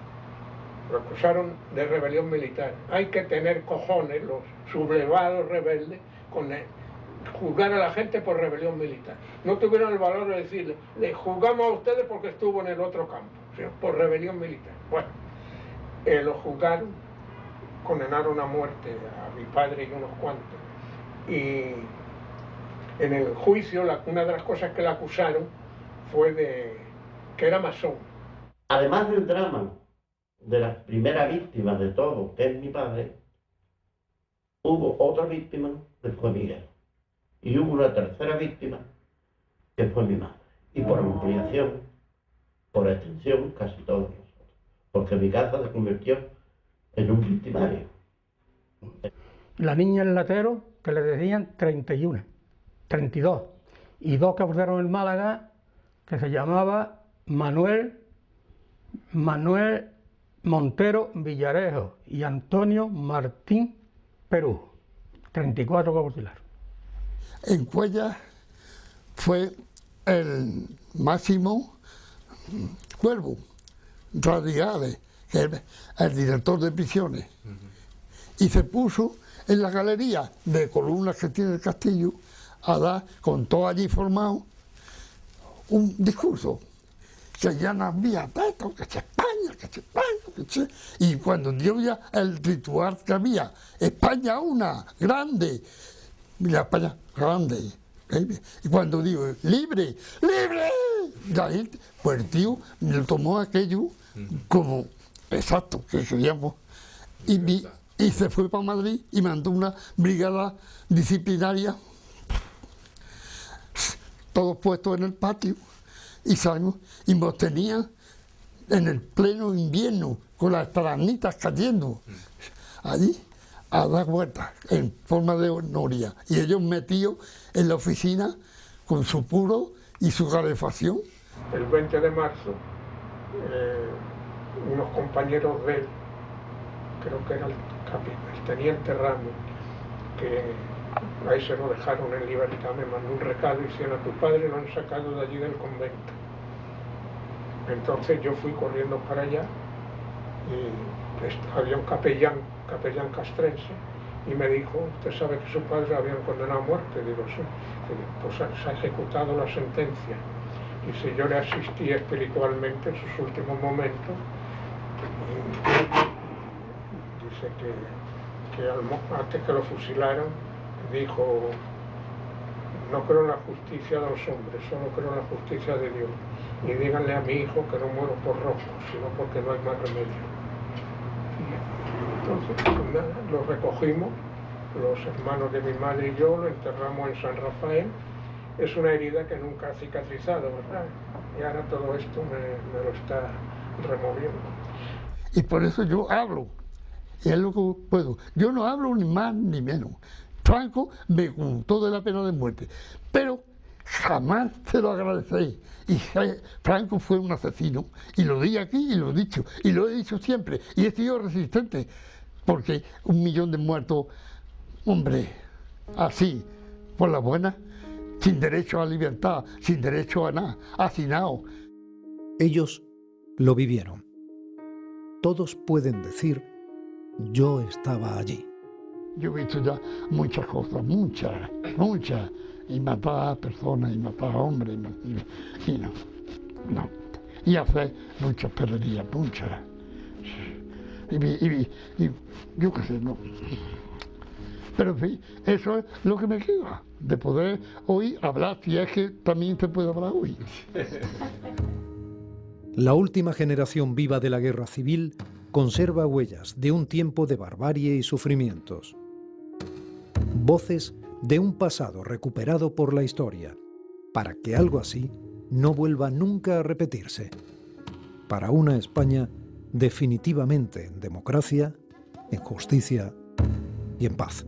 Lo acusaron de rebelión militar. Hay que tener cojones, los sublevados rebeldes, con juzgar a la gente por rebelión militar. No tuvieron el valor de decirle, le juzgamos a ustedes porque estuvo en el otro campo, sino por rebelión militar. Bueno, lo juzgaron, condenaron a muerte a mi padre y unos cuantos. Y en el juicio, una de las cosas que le acusaron fue de que era masón. Además del drama de la primera víctima de todo, que es mi padre, hubo otra víctima que fue Miguel. Y hubo una tercera víctima que fue mi madre. Y por ampliación, por extensión, casi todos nosotros. Porque mi casa se convirtió en un victimario. La niña en Latero, que le decían 31, 32. Y 2 que fueron en Málaga, que se llamaba Manuel Montero Villarejo y Antonio Martín Perú. 34 que fusilaron. En Cuellar fue el Máximo Cuervo Radicales, que es el director de prisiones, y se puso en la galería de columnas que tiene el castillo a dar, con todo allí formado, un discurso que ya no había tanto, que se España, que se España, que se... Y cuando dio ya el ritual que había, España una, grande, la España grande, y cuando digo, libre, libre, la gente, pues el tío me tomó aquello como exacto, que queríamos, y se fue para Madrid y mandó una brigada disciplinaria, todos puestos en el patio, y salimos, y nos tenían en el pleno invierno, con las taranitas cayendo, allí, a dar vueltas, en forma de noria, y ellos metidos en la oficina con su puro y su calefacción. El 20 de marzo, unos compañeros de él, creo que era el teniente Ramos, que ahí se lo dejaron en libertad, me mandó un recado y decían, a tu padre lo han sacado de allí del convento. Entonces yo fui corriendo para allá y había un capellán castrense, y me dijo, ¿usted sabe que su padre lo habían condenado a muerte? Digo, sí. Pues se ha ejecutado la sentencia. Dice, yo le asistí espiritualmente en sus últimos momentos. Y dice que antes que lo fusilaran, dijo, no creo en la justicia de los hombres, solo creo en la justicia de Dios. Y díganle a mi hijo que no muero por rojo, sino porque no hay más remedio. Entonces, pues nada, lo recogimos, los hermanos de mi madre y yo, lo enterramos en San Rafael. Es una herida que nunca ha cicatrizado, ¿verdad? Y ahora todo esto me lo está removiendo. Y por eso yo hablo, y es lo que puedo. Yo no hablo ni más ni menos. Franco me contó de la pena de muerte, pero jamás se lo agradecéis. Y Franco fue un asesino, y lo di aquí y lo he dicho, y lo he dicho siempre, y he sido resistente, porque 1 millón de muertos, hombre, así, por la buena, sin derecho a libertad, sin derecho a nada, hacinado. Ellos lo vivieron. Todos pueden decir, yo estaba allí. Yo he visto ya muchas cosas, muchas, y matar a personas, y matar a hombres, y no. Y hacer muchas perrerías, muchas. Y yo qué sé, no. Pero en fin, eso es lo que me queda, de poder hoy hablar, si es que también se puede hablar hoy. La última generación viva de la guerra civil conserva huellas de un tiempo de barbarie y sufrimientos. Voces de un pasado recuperado por la historia, para que algo así no vuelva nunca a repetirse. Para una España definitivamente en democracia, en justicia y en paz.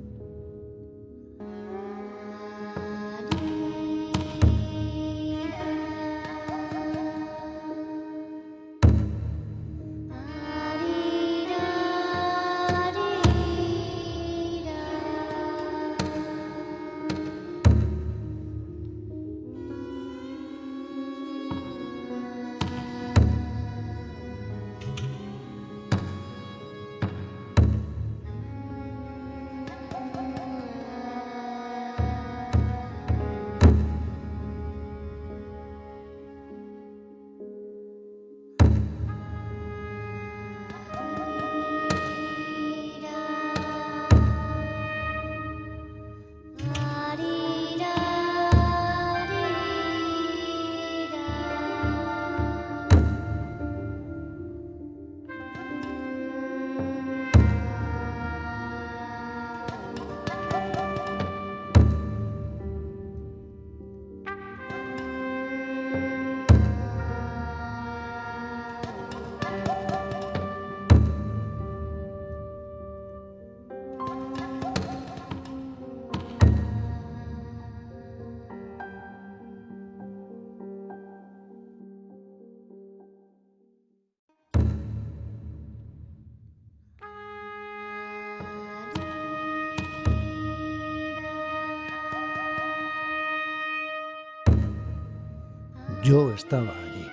Yo estaba allí,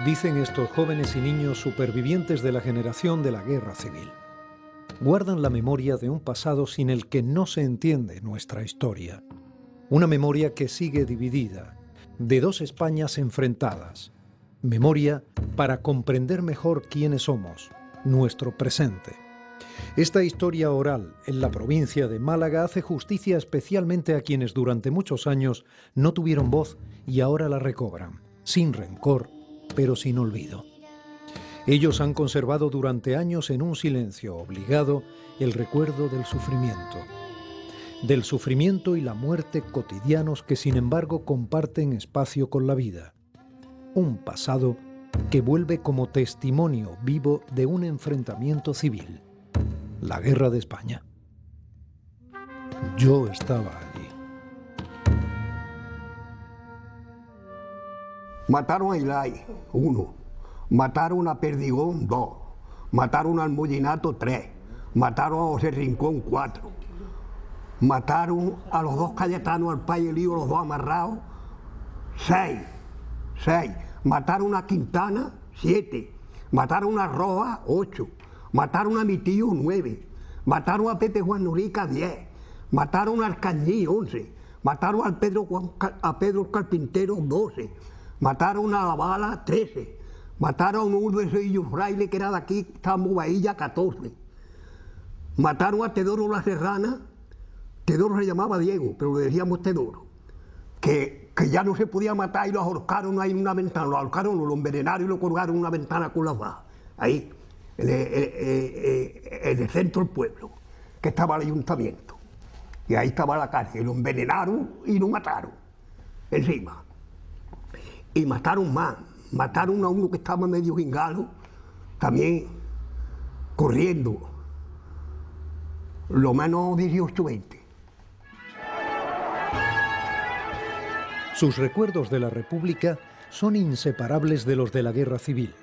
dicen estos jóvenes y niños supervivientes de la generación de la guerra civil. Guardan la memoria de un pasado sin el que no se entiende nuestra historia. Una memoria que sigue dividida, de dos Españas enfrentadas. Memoria para comprender mejor quiénes somos, nuestro presente. Esta historia oral en la provincia de Málaga hace justicia especialmente a quienes durante muchos años no tuvieron voz y ahora la recobran, sin rencor, pero sin olvido. Ellos han conservado durante años en un silencio obligado el recuerdo del sufrimiento y la muerte cotidianos que sin embargo comparten espacio con la vida. Un pasado que vuelve como testimonio vivo de un enfrentamiento civil. La guerra de España. Yo estaba allí. Mataron a Ilay, 1. Mataron a Perdigón, 2. Mataron al Mollinato, 3. Mataron a José Rincón, 4. Mataron a los 2 Cayetanos, al Pay y el Lío, los 2 amarrados, 6. Mataron a Quintana, 7. Mataron a Roa, 8. Mataron a mi tío, 9. Mataron a Pepe Juan Norica, 10. Mataron al Cañí, 11. Mataron a Pedro Carpintero, 12. Mataron a la Bala, 13. Mataron a uno de esos frailes que era de aquí, estamos Bahía, 14. Mataron a Teodoro La Serrana. Teodoro se llamaba Diego, pero le decíamos Teodoro. Que ya no se podía matar y lo ahorcaron ahí en una ventana. Lo ahorcaron, lo envenenaron y lo colgaron en una ventana con las bajas. Ahí. En el centro del pueblo, que estaba el ayuntamiento. Y ahí estaba la cárcel. Lo envenenaron y lo mataron. Encima. Y mataron más. Mataron a uno que estaba medio gingalo, también corriendo. Lo menos 18, 20. Sus recuerdos de la República son inseparables de los de la Guerra Civil.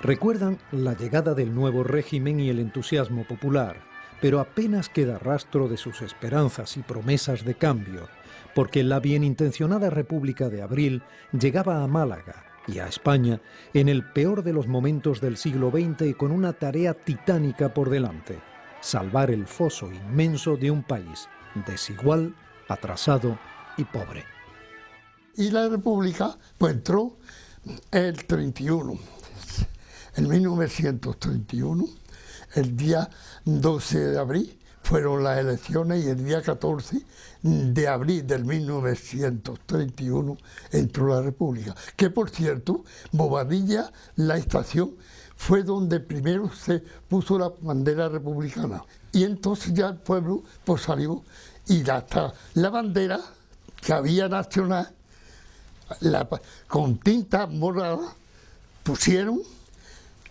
Recuerdan la llegada del nuevo régimen y el entusiasmo popular, pero apenas queda rastro de sus esperanzas y promesas de cambio, porque la bienintencionada República de Abril llegaba a Málaga y a España en el peor de los momentos del siglo XX y con una tarea titánica por delante: salvar el foso inmenso de un país desigual, atrasado y pobre. Y la República pues entró el 31, en 1931, el día 12 de abril fueron las elecciones y el día 14 de abril del 1931 entró la República. Que por cierto, Bobadilla, la estación, fue donde primero se puso la bandera republicana. Y entonces ya el pueblo pues salió y hasta la bandera que había nacional, con tinta morada,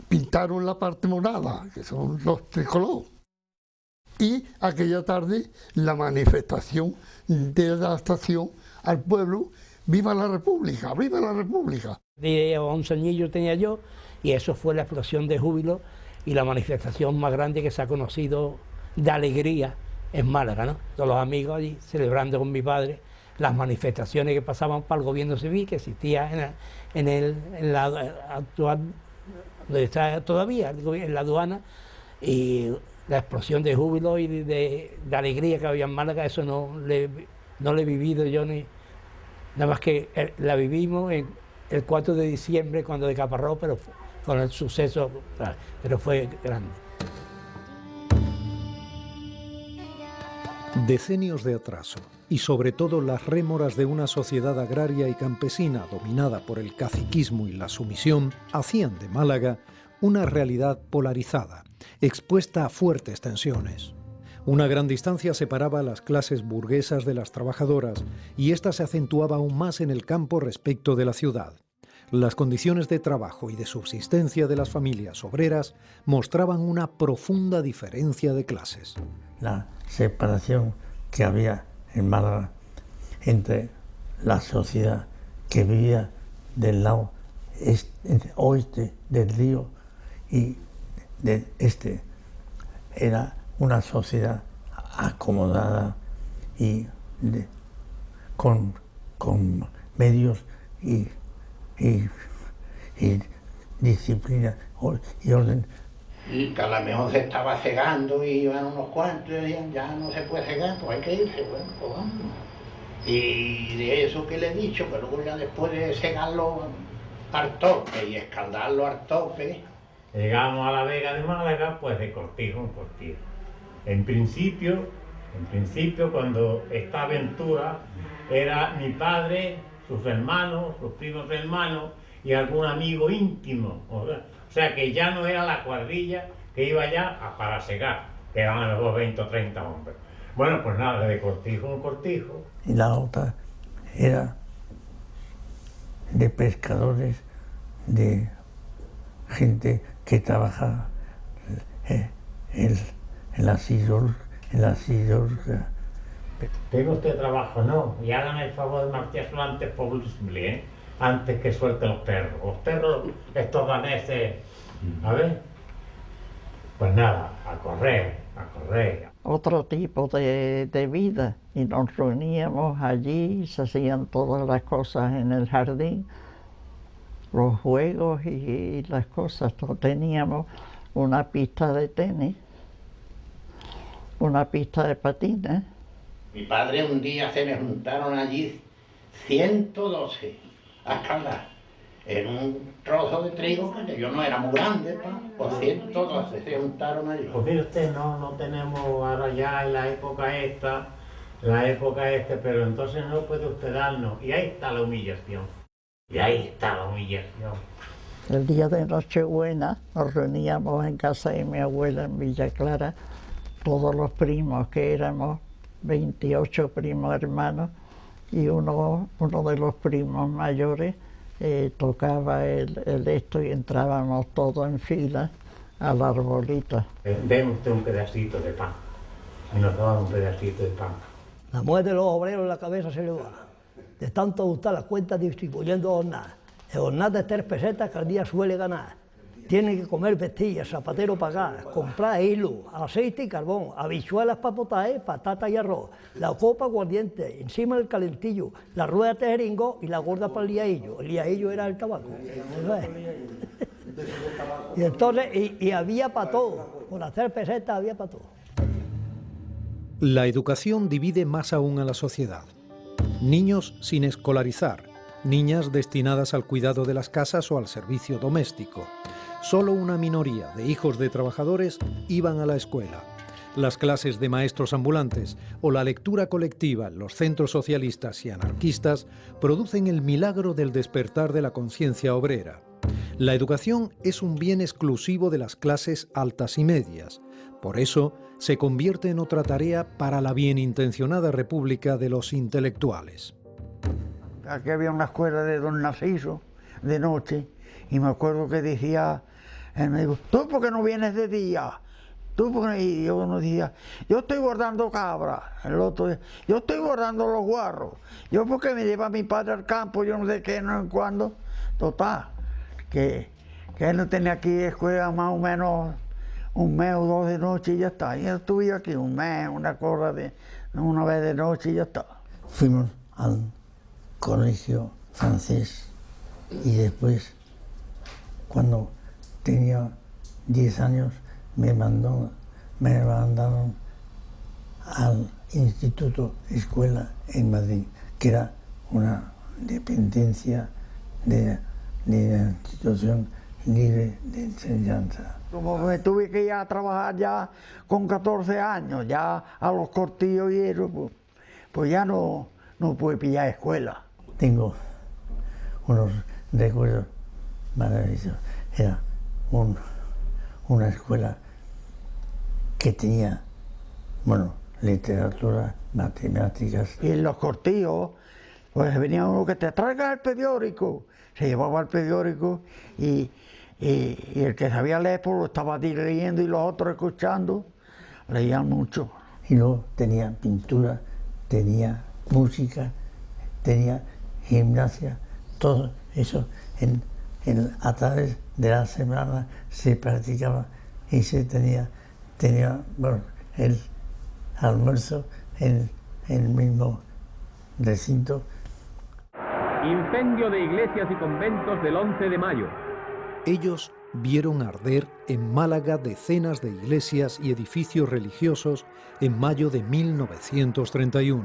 pintaron la parte morada, que son los tricolores. Y aquella tarde la manifestación de la estación al pueblo: ¡viva la República! ¡Viva la República! De 11 añillos tenía yo, y eso fue la explosión de júbilo y la manifestación más grande que se ha conocido de alegría en Málaga, ¿no? Todos los amigos allí celebrando con mi padre las manifestaciones que pasaban para el gobierno civil que existía en la actual, donde está todavía, en la aduana, y la explosión de júbilo y de alegría que había en Málaga. Eso no le he vivido yo, ni nada más que la vivimos el 4 de diciembre cuando decaparró, pero con el suceso, pero fue grande. Decenios de atraso y sobre todo las rémoras de una sociedad agraria y campesina dominada por el caciquismo y la sumisión hacían de Málaga una realidad polarizada, expuesta a fuertes tensiones. Una gran distancia separaba a las clases burguesas de las trabajadoras y esta se acentuaba aún más en el campo respecto de la ciudad. Las condiciones de trabajo y de subsistencia de las familias obreras mostraban una profunda diferencia de clases. La separación que había en Málaga entre la sociedad que vivía del lado oeste del río y del este era una sociedad acomodada y con medios y disciplina y orden. Y que a lo mejor se estaba cegando y iban unos cuantos y decían: ya no se puede cegar, pues hay que irse. Bueno, pues vamos. Y de eso que le he dicho, que luego ya después de cegarlo al tope y escaldarlo al tope. Llegamos a la Vega de Málaga, pues de cortijo en cortijo. En principio, cuando esta aventura era mi padre, sus hermanos, sus primos hermanos y algún amigo íntimo. O sea que ya no era la cuadrilla que iba allá para segar, que eran a lo mejor 20 o 30 hombres. Bueno, pues nada, de cortijo en cortijo. Y la otra era de pescadores, de gente que trabajaba en la siderúrgica. ¿Tiene usted trabajo? No. Y hágame el favor de marcharse lo antes posible, ¿eh? Antes que suelte los perros. Los perros, estos daneses, a ver. Pues nada, a correr, a correr. Otro tipo de vida, y nos reuníamos allí, se hacían todas las cosas en el jardín, los juegos y las cosas. Teníamos una pista de tenis, una pista de patines. Mi padre un día se me juntaron allí 112 a escalar en un trozo de trigo que yo no era muy grande, pues 112 se juntaron allí. Pues mire usted, no tenemos ahora ya en la época esta, pero entonces no puede usted darnos, y ahí está la humillación, El día de Nochebuena nos reuníamos en casa de mi abuela en Villa Clara, todos los primos, que éramos 28 primos hermanos, y uno de los primos mayores tocaba el esto y entrábamos todos en fila al arbolito. Deme usted un pedacito de pan, y nos daban un pedacito de pan. La mujer de los obreros en la cabeza se le va, de tanto gustar las cuentas distribuyendo jornadas. El jornal de 3 pesetas que al día suele ganar. tienen que comer vestillas, zapatero pagar, comprar hilo, aceite y carbón, habichuelas para potaje, patata y arroz, la copa aguardiente, encima del calentillo, la rueda de jeringo y la gorda para el liaillo. El liaillo era el tabaco. Y entonces, y había para todo, por hacer pesetas había para todo. La educación divide más aún a la sociedad. Niños sin escolarizar, niñas destinadas al cuidado de las casas o al servicio doméstico. Solo una minoría de hijos de trabajadores iban a la escuela. Las clases de maestros ambulantes o la lectura colectiva en los centros socialistas y anarquistas producen el milagro del despertar de la conciencia obrera. La educación es un bien exclusivo de las clases altas y medias. Por eso, se convierte en otra tarea para la bienintencionada república de los intelectuales. Aquí había una escuela de don Narciso, de noche, y me acuerdo que decía, él me dijo, ¿tú por qué no vienes de día? ¿Tú por qué? Y yo no decía, yo estoy guardando cabras. El otro día, yo estoy guardando los guarros. Yo porque me lleva mi padre al campo, yo no sé qué, no sé cuándo. Total, que él no tenía aquí escuela más o menos un mes o dos de noche y ya está. Yo estuve aquí un mes, una vez de noche y ya está. Fuimos al colegio francés y después, cuando tenía 10 años, me mandaron al Instituto Escuela en Madrid, que era una dependencia de la institución libre de enseñanza. Como me tuve que ir a trabajar ya con 14 años, ya a los cortillos y eso, pues ya no pude pillar escuela. Tengo unos recuerdos maravillosos. Era una escuela que tenía, literatura, matemáticas. Y en los cortillos, pues venía uno que te traiga el periódico. Se llevaba el periódico y el que sabía leer pues lo estaba leyendo y los otros escuchando. Leían mucho. Y luego tenía pintura, tenía música, tenía gimnasia, todo eso a través de la semana se practicaba y se tenía el almuerzo en el mismo recinto. Incendio de iglesias y conventos del 11 de mayo. Ellos vieron arder en Málaga decenas de iglesias y edificios religiosos en mayo de 1931,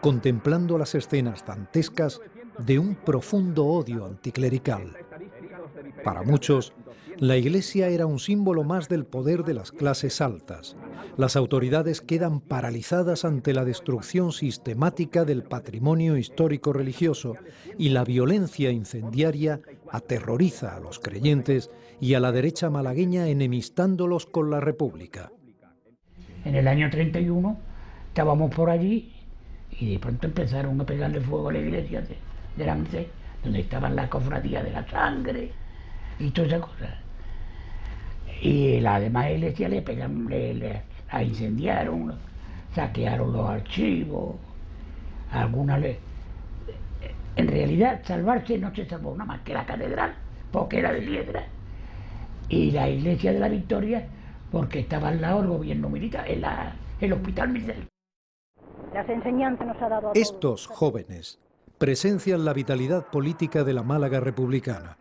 contemplando las escenas dantescas de un profundo odio anticlerical. Para muchos, la Iglesia era un símbolo más del poder de las clases altas. Las autoridades quedan paralizadas ante la destrucción sistemática del patrimonio histórico religioso y la violencia incendiaria aterroriza a los creyentes y a la derecha malagueña enemistándolos con la República. En el año 31 estábamos por allí y de pronto empezaron a pegarle fuego a la iglesia delante, donde estaban las cofradías de la sangre y todas esas cosas. Y las demás iglesias la incendiaron, saquearon los archivos, algunas en realidad salvarse no se salvó nada más que la catedral, porque era de piedra, y la iglesia de la Victoria, porque estaba al lado del gobierno militar, el hospital militar. Las enseñanzas nos ha dado a Estos jóvenes presencian la vitalidad política de la Málaga republicana.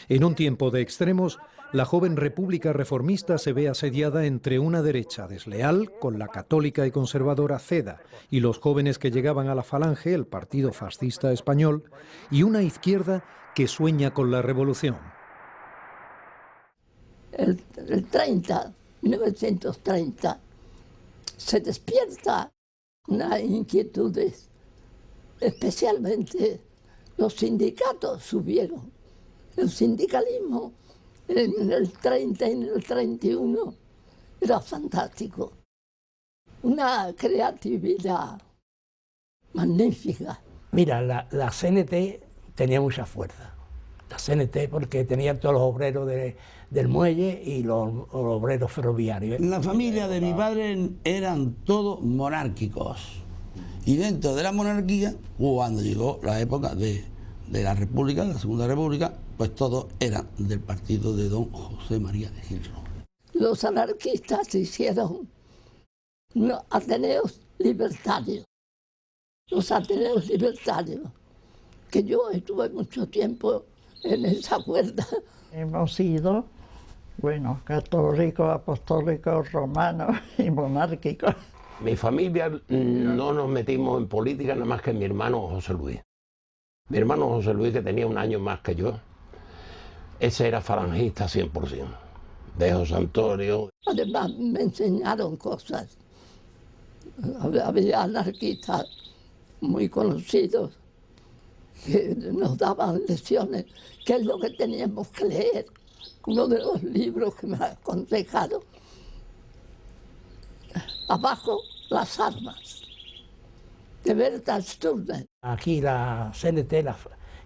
En un tiempo de extremos, la joven república reformista se ve asediada entre una derecha desleal con la católica y conservadora CEDA y los jóvenes que llegaban a la Falange, el Partido Fascista Español, y una izquierda que sueña con la revolución. El 1930, se despierta una inquietud, especialmente los sindicatos subieron. El sindicalismo en el 30 y en el 31 era fantástico. Una creatividad magnífica. Mira, la CNT tenía mucha fuerza. La CNT porque tenía todos los obreros del muelle y los obreros ferroviarios. La familia de mi padre eran todos monárquicos. Y dentro de la monarquía, cuando llegó la época de la República, la Segunda República, pues todos eran del partido de don José María de Gil Robles. Los anarquistas hicieron los ateneos libertarios. Los ateneos libertarios, que yo estuve mucho tiempo en esa cuerda. Hemos sido, bueno, católicos, apostólicos, romanos y monárquicos. Mi familia no nos metimos en política nada más que mi hermano José Luis. Mi hermano José Luis, que tenía un año más que yo, ese era falangista 100%, de José Antonio. Además me enseñaron cosas. Había anarquistas muy conocidos que nos daban lecciones, qué es lo que teníamos que leer. Uno de los libros que me ha aconsejado, Abajo las armas, de Berta Sturmer. Aquí la CNT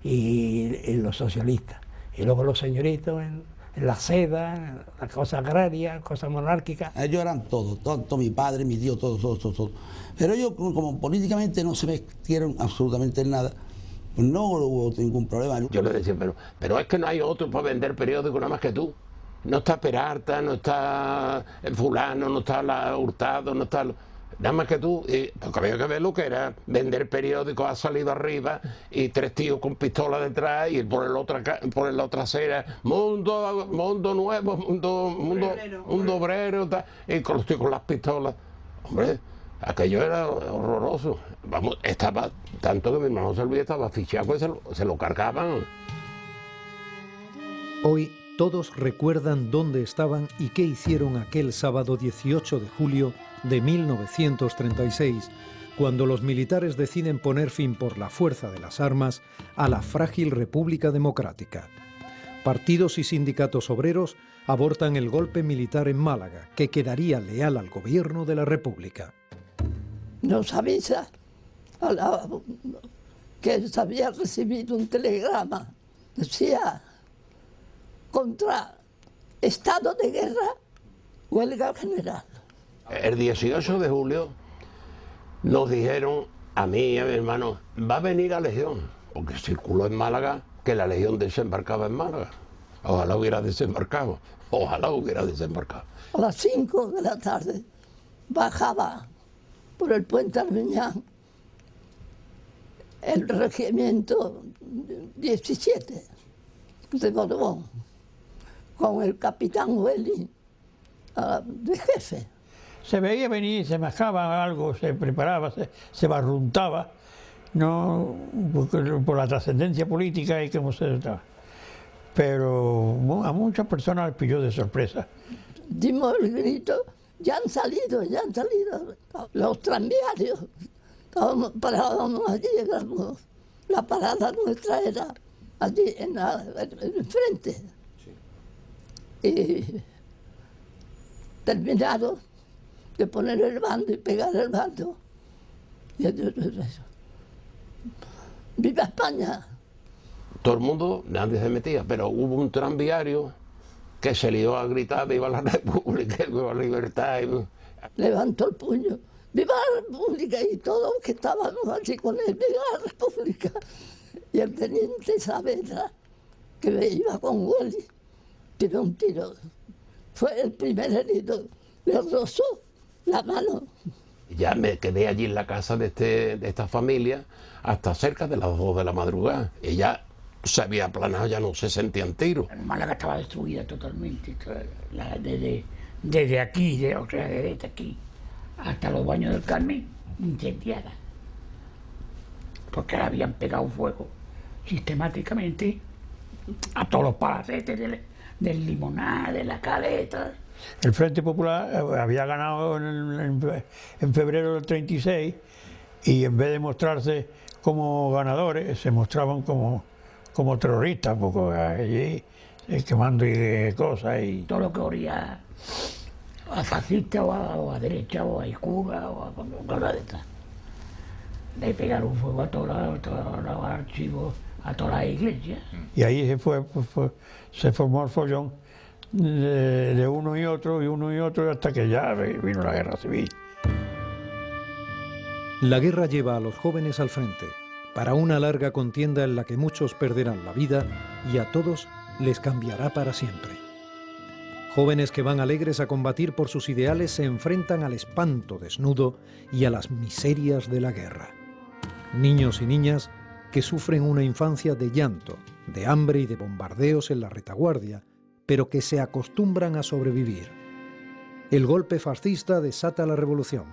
y los socialistas, y luego los señoritos en la seda, en la cosa agraria, cosa monárquica. Ellos eran todos, tanto mi padre, mi tío, todos. Pero ellos, como políticamente no se metieron absolutamente en nada, pues no hubo ningún problema. Yo le decía, pero es que no hay otro para vender periódico nada más que tú. No está Peralta, no está el fulano, no está Hurtado, no está... Nada más que tú, porque había que ver lo que era vender periódicos, ha salido arriba y 3 tíos con pistola detrás y por la otra acera, mundo nuevo, mundo obrero, y con los tíos con las pistolas. Hombre, aquello era horroroso. Vamos, estaba tanto que mi hermano José Luis estaba fichado que se lo cargaban. Hoy todos recuerdan dónde estaban y qué hicieron aquel sábado 18 de julio de 1936, cuando los militares deciden poner fin por la fuerza de las armas a la frágil República Democrática. Partidos y sindicatos obreros abortan el golpe militar en Málaga, que quedaría leal al gobierno de la República. Nos avisa que se había recibido un telegrama, decía, contra estado de guerra, huelga general. El 18 de julio nos dijeron, a mí y a mi hermano, va a venir la Legión, porque circuló en Málaga que la Legión desembarcaba en Málaga. Ojalá hubiera desembarcado, A las 5 de la tarde bajaba por el puente Armiñán el regimiento 17 de Borbón, con el capitán Hueli de jefe. Se veía venir, se mascaba algo, se preparaba, se barruntaba, no por la trascendencia política y cómo se estaba. Pero a muchas personas les pilló de sorpresa. Dimos el grito, ya han salido. Los tranviarios, parábamos allí, la parada nuestra era allí en el frente. Y terminaron de poner el bando y pegar el bando. ¡Viva España! Todo el mundo, nadie se metía, pero hubo un tranviario que se lió a gritar ¡viva la República, viva la libertad! Levantó el puño, ¡viva la República! Y todos que estábamos allí con él, ¡viva la República! Y el teniente Saavedra, que me iba con Wally, tiró un tiro. Fue el primer herido, le rozó la mano. Ya me quedé allí en la casa de esta familia hasta cerca de las 2 de la madrugada. Y ya se había aplanado, ya no se sentían tiros. Málaga estaba destruida totalmente, desde aquí, desde aquí, hasta los Baños del Carmen, incendiada. Porque le habían pegado fuego sistemáticamente a todos los palacetes del Limonar, de la Caleta. El Frente Popular había ganado en febrero del 36 y en vez de mostrarse como ganadores, se mostraban como terroristas, porque allí quemando cosas y todo lo que olía a fascista o a derecha o a Icura o a cosas de estas. Le pegaron fuego a todos los archivos, a todas las iglesias. Y ahí se formó el follón de uno y otro, hasta que ya vino la guerra civil. La guerra lleva a los jóvenes al frente, para una larga contienda en la que muchos perderán la vida y a todos les cambiará para siempre. Jóvenes que van alegres a combatir por sus ideales se enfrentan al espanto desnudo y a las miserias de la guerra. Niños y niñas que sufren una infancia de llanto, de hambre y de bombardeos en la retaguardia, pero que se acostumbran a sobrevivir. El golpe fascista desata la revolución.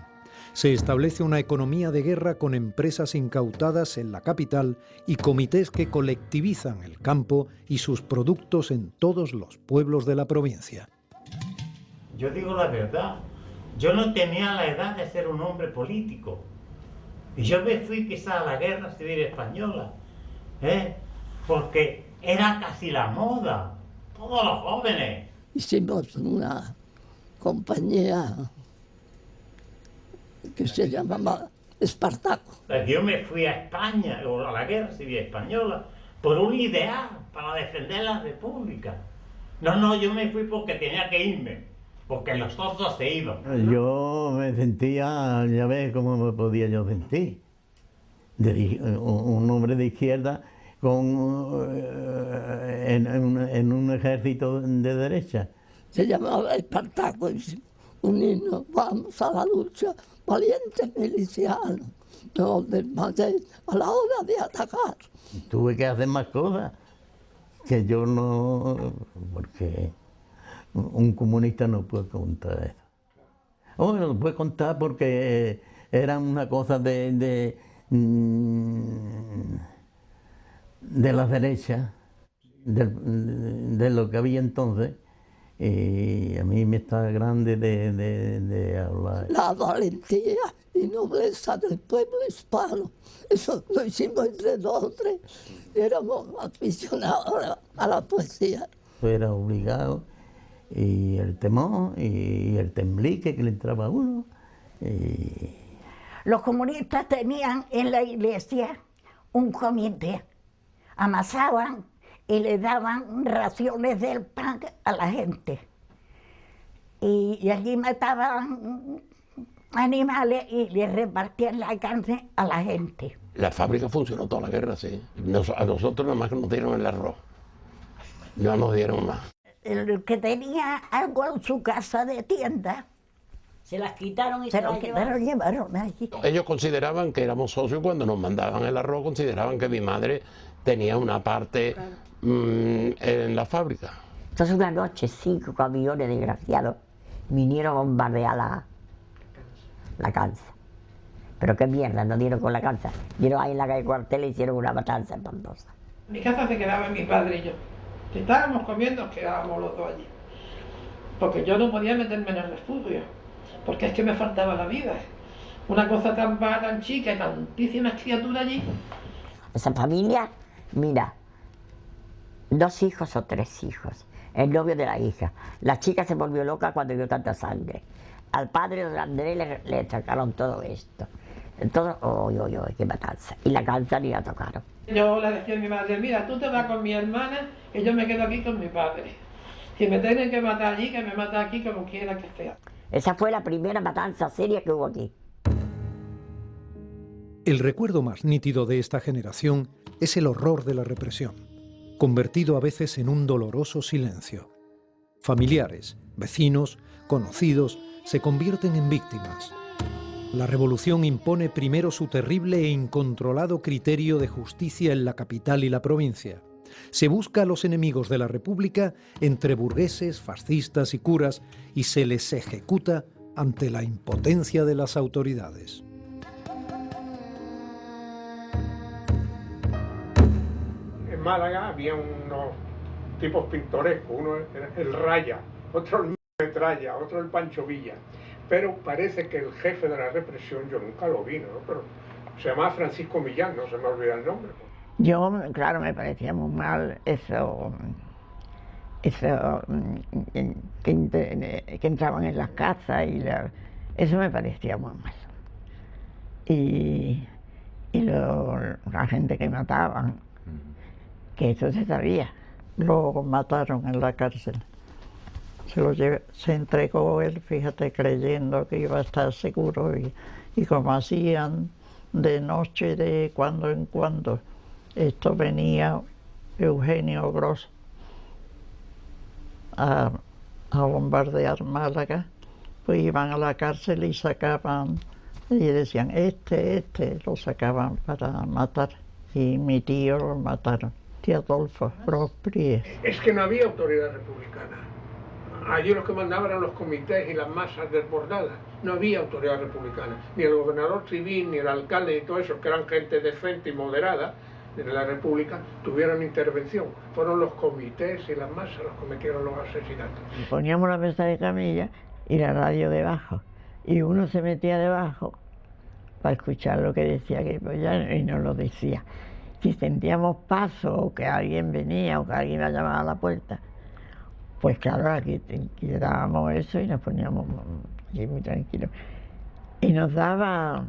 Se establece una economía de guerra con empresas incautadas en la capital y comités que colectivizan el campo y sus productos en todos los pueblos de la provincia. Yo digo la verdad, yo no tenía la edad de ser un hombre político. Y yo me fui quizá a la guerra civil española, porque era casi la moda, todos los jóvenes. Hicimos una compañía que se llamaba Espartaco. Yo me fui a España, o a la guerra civil española, por un ideal, para defender la república. No, yo me fui porque tenía que irme, porque los otros se iban. Yo me sentía, ya ves cómo me podía yo sentir, un hombre de izquierda en un ejército de derecha. Se llamaba Espartaco, un himno, vamos a la lucha, valientes milicianos, no desmayéis a la hora de atacar. Tuve que hacer más cosas que yo no, porque un comunista no puede contar eso. Bueno, lo puede contar porque era una cosa de la derecha, de lo que había entonces, y a mí me está grande de hablar. La valentía y nobleza del pueblo hispano, eso lo hicimos entre dos o tres, éramos aficionados a la poesía. Era obligado, y el temor, y el temblique que le entraba a uno. Los comunistas tenían en la iglesia un comité, amasaban y le daban raciones del pan a la gente. Y allí mataban animales y le repartían la carne a la gente. La fábrica funcionó toda la guerra, sí. A nosotros nada más que nos dieron el arroz. No nos dieron más. El que tenía algo en su casa de tienda, se las quitaron y se lo llevaron allí. Ellos consideraban que éramos socios cuando nos mandaban el arroz, consideraban que mi madre tenía una parte en la fábrica. Entonces una noche 5 camiones desgraciados vinieron a bombardear la cancha. Pero qué mierda, no dieron con la cancha. Dieron ahí en la calle Cuartel y hicieron una matanza espantosa. En mi casa se quedaban mi padre y yo. Si estábamos comiendo, nos quedábamos los dos allí. Porque yo no podía meterme en el refugio, porque es que me faltaba la vida. Una cosa tan vaga, tan chica y tantísimas criaturas allí. Esa familia, mira, 2 hijos o 3 hijos, el novio de la hija. La chica se volvió loca cuando vio tanta sangre. Al padre de Andrés le sacaron todo esto. Todo, qué matanza. Y la cancha ni la tocaron. Yo le decía a mi madre, mira, tú te vas con mi hermana y yo me quedo aquí con mi padre. Si me tienen que matar allí, que me maten aquí como quiera que sea. Esa fue la primera matanza seria que hubo aquí. El recuerdo más nítido de esta generación es el horror de la represión, convertido a veces en un doloroso silencio. Familiares, vecinos, conocidos, se convierten en víctimas. La revolución impone primero su terrible e incontrolado criterio de justicia en la capital y la provincia. Se busca a los enemigos de la República entre burgueses, fascistas y curas y se les ejecuta ante la impotencia de las autoridades. En Málaga había unos tipos pintorescos, uno era el Raya, otro el Metralla, otro el Pancho Villa. Pero parece que el jefe de la represión, yo nunca lo vi, ¿no? Pero se llamaba Francisco Millán, no se me olvida el nombre. Yo, claro, me parecía muy mal eso que entraban en las casas y eso me parecía muy mal. Y la gente que mataban, que eso se sabía. Lo mataron en la cárcel. Se entregó él, fíjate, creyendo que iba a estar seguro y como hacían de noche, de cuando en cuando, esto venía Eugenio Gros a bombardear Málaga, pues iban a la cárcel y sacaban, y decían, lo sacaban para matar, y mi tío lo mataron, tío Adolfo Gros Pries. Es que no había autoridad republicana. Allí los que mandaban eran los comités y las masas desbordadas. No había autoridad republicana. Ni el gobernador civil, ni el alcalde, y todos esos que eran gente decente y moderada de la República, tuvieron intervención. Fueron los comités y las masas los que cometieron los asesinatos. Poníamos la mesa de camilla y la radio debajo. Y uno se metía debajo para escuchar lo que decía y nos lo decía. Si sentíamos paso o que alguien venía o que alguien iba a llamar a la puerta, pues claro, aquí quitábamos eso y nos poníamos aquí muy tranquilos. Y nos daba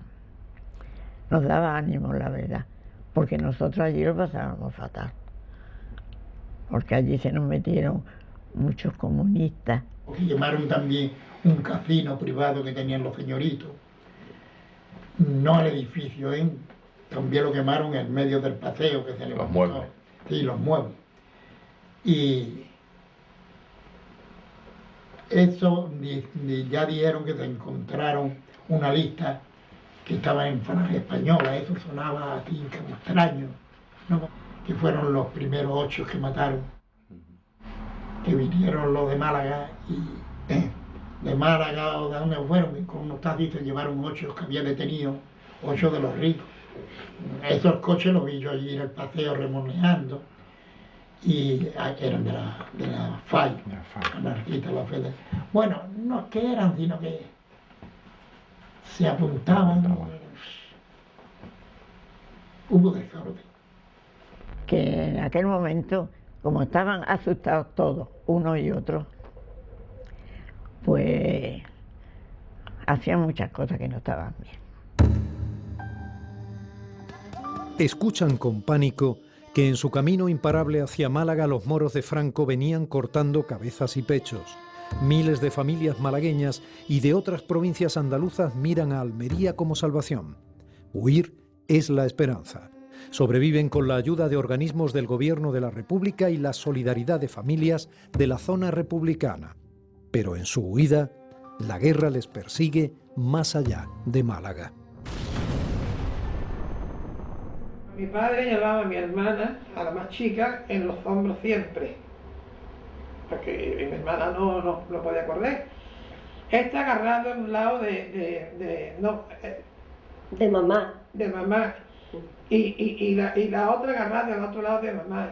ánimo, la verdad, porque nosotros allí lo pasábamos fatal. Porque allí se nos metieron muchos comunistas. Porque quemaron también un casino privado que tenían los señoritos. No el edificio, también lo quemaron en medio del paseo que se levantó. Los muebles. Sí, los muebles. Y eso ya dijeron que se encontraron una lista que estaba en franja española, eso sonaba así como extraño, ¿no? Que fueron los primeros 8 que mataron, que vinieron los de Málaga y de Málaga o de donde fueron, y con unos taxis se llevaron 8 que había detenido, 8 de los ricos. Esos coches los vi yo allí en el paseo remoneando. Y eran de la FAI, anarquistas, la FED. Bueno, no es que eran, sino que se apuntaban. Hubo desorden. Que en aquel momento, como estaban asustados todos, uno y otro, pues hacían muchas cosas que no estaban bien. Escuchan con pánico que en su camino imparable hacia Málaga los moros de Franco venían cortando cabezas y pechos. Miles de familias malagueñas y de otras provincias andaluzas miran a Almería como salvación. Huir es la esperanza. Sobreviven con la ayuda de organismos del Gobierno de la República y la solidaridad de familias de la zona republicana. Pero en su huida, la guerra les persigue más allá de Málaga. Mi padre llevaba a mi hermana, a la más chica, en los hombros siempre, porque mi hermana no podía correr. Esta agarrada en un lado de mamá. De mamá. Y la otra agarrada al otro lado de mamá.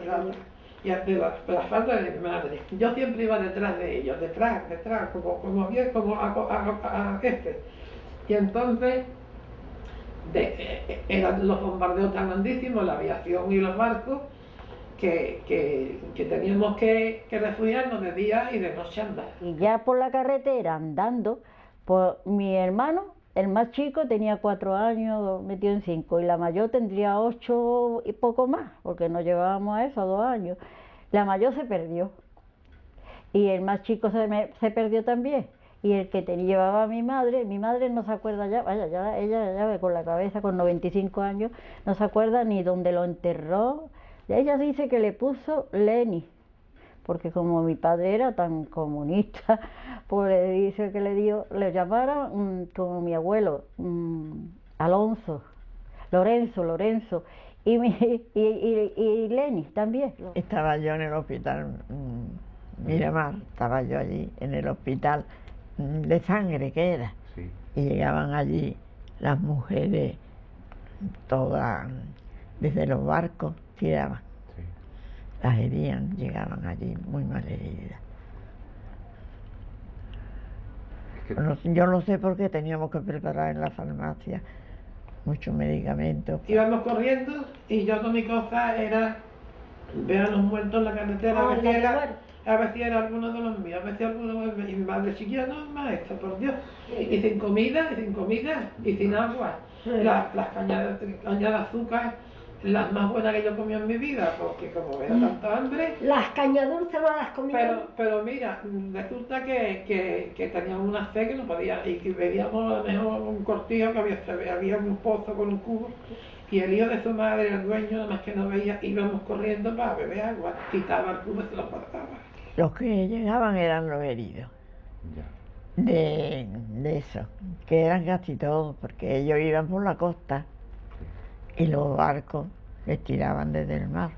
Y de la falda de mi madre. Yo siempre iba detrás de ellos, detrás, como a este. Y entonces eran los bombardeos tan grandísimos, la aviación y los barcos, que teníamos que refugiarnos de día y de noche andar. Y ya por la carretera andando, pues mi hermano, el más chico, tenía 4 años, metido en 5, y la mayor tendría 8 y poco más, porque nos llevábamos a eso, 2 años. La mayor se perdió, y el más chico se perdió también. Y el que llevaba a mi madre no se acuerda ya, vaya, ella ya ve con la cabeza, con 95 años, no se acuerda ni dónde lo enterró. Ella dice que le puso Leni, porque como mi padre era tan comunista, pues le dice que le llamara como mi abuelo, Alonso, Lorenzo, y Leni también. Estaba yo en el hospital Miramar, estaba yo allí en el hospital de sangre que era, sí. Y llegaban allí las mujeres todas desde los barcos, tiraban, sí. Las herían, llegaban allí muy mal heridas. Yo lo sé porque teníamos que preparar en la farmacia muchos medicamentos. Íbamos corriendo y yo con mi cosa era ver a los muertos en la carretera, a ver si era alguno de los míos, a ver si alguno de los míos. Y mi madre chiquilla, no, maestra, por Dios. Y sin comida, y sin agua. Las cañas de azúcar las más buenas que yo comí en mi vida, porque como me da tanta hambre... Las cañas dulces no las comía. Pero mira, resulta que teníamos una sed que no podía, y que bebíamos a lo mejor un cortijo que había un pozo con un cubo, y el hijo de su madre, el dueño, nada más que no veía, íbamos corriendo para beber agua, quitaba el cubo y se lo pasaba. Los que llegaban eran los heridos. De eso, que eran casi todos, porque ellos iban por la costa y los barcos les tiraban desde el mar.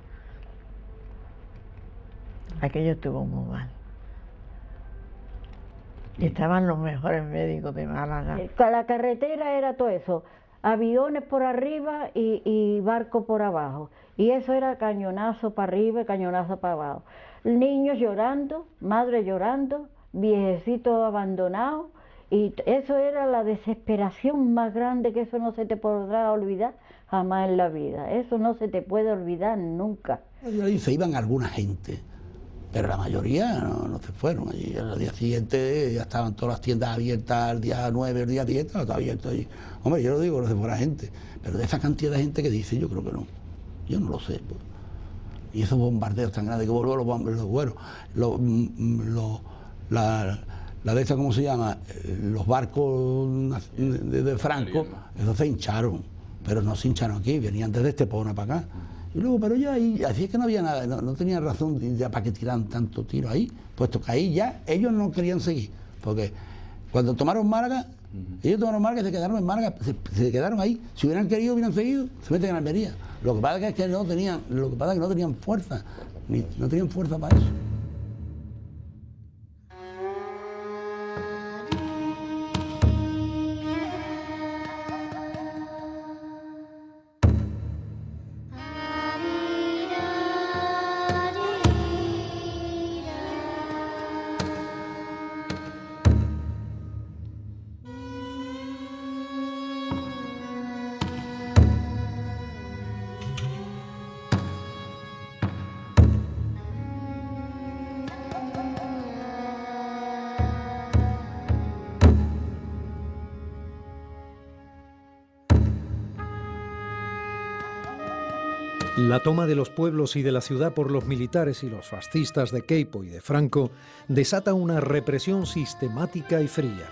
Aquello estuvo muy mal. Y estaban los mejores médicos de Málaga. La carretera era todo eso, aviones por arriba y barcos por abajo. Y eso era cañonazo para arriba y cañonazo para abajo. Niños llorando, madres llorando, viejecitos abandonados. Y eso era la desesperación más grande, que eso no se te podrá olvidar jamás en la vida. Eso no se te puede olvidar nunca. Allí se iban alguna gente, pero la mayoría no se fueron. Allí al día siguiente ya estaban todas las tiendas abiertas, el día 9, el día 10, estaba abierto allí. Hombre, yo lo digo, no se fuera gente, pero de esa cantidad de gente que dice, yo creo que no. Yo no lo sé. Pues. Y esos bombardeos tan grandes que volvió la de esta, ¿cómo se llama? Los barcos de Franco, esos se hincharon, pero no se hincharon aquí, venían desde Estepona para acá. Y luego, pero ya ahí, así es que no había nada, no tenían razón ya para que tiraran tanto tiro ahí, puesto que ahí ya ellos no querían seguir, porque cuando tomaron Málaga, ellos tomaron Málaga y se quedaron en Málaga, se quedaron ahí. Si hubieran querido, hubieran seguido, se meten en Almería. Lo que pasa es que no tenían, fuerza, no tenían fuerza para eso. La toma de los pueblos y de la ciudad por los militares y los fascistas de Queipo y de Franco desata una represión sistemática y fría.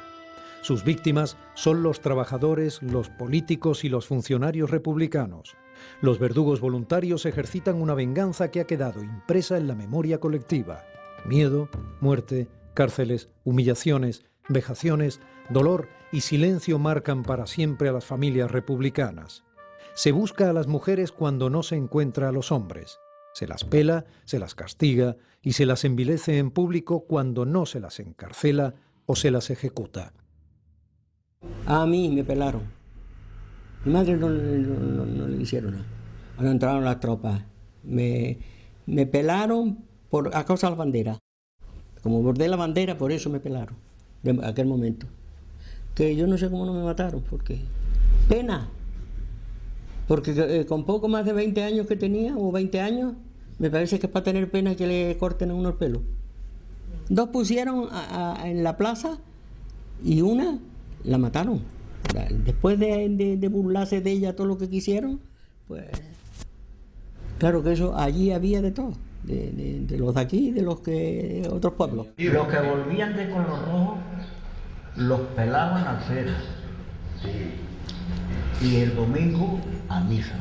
Sus víctimas son los trabajadores, los políticos y los funcionarios republicanos. Los verdugos voluntarios ejercitan una venganza que ha quedado impresa en la memoria colectiva. Miedo, muerte, cárceles, humillaciones, vejaciones, dolor y silencio marcan para siempre a las familias republicanas. Se busca a las mujeres cuando no se encuentra a los hombres. Se las pela, se las castiga y se las envilece en público cuando no se las encarcela o se las ejecuta. A mí me pelaron. Mi madre no le hicieron nada. Cuando entraron las tropas, me pelaron a causa de la bandera. Como bordé la bandera, por eso me pelaron, de aquel momento. Que yo no sé cómo no me mataron, porque pena. Porque con poco más de 20 años que tenía, o 20 años, me parece que es para tener pena que le corten a uno el pelo. Dos pusieron en la plaza y una la mataron. Después de burlarse de ella todo lo que quisieron, pues claro que eso allí había de todo, de los de aquí y de los que otros pueblos. Y los que volvían de color rojo los pelaban al cero. Y el domingo a misa.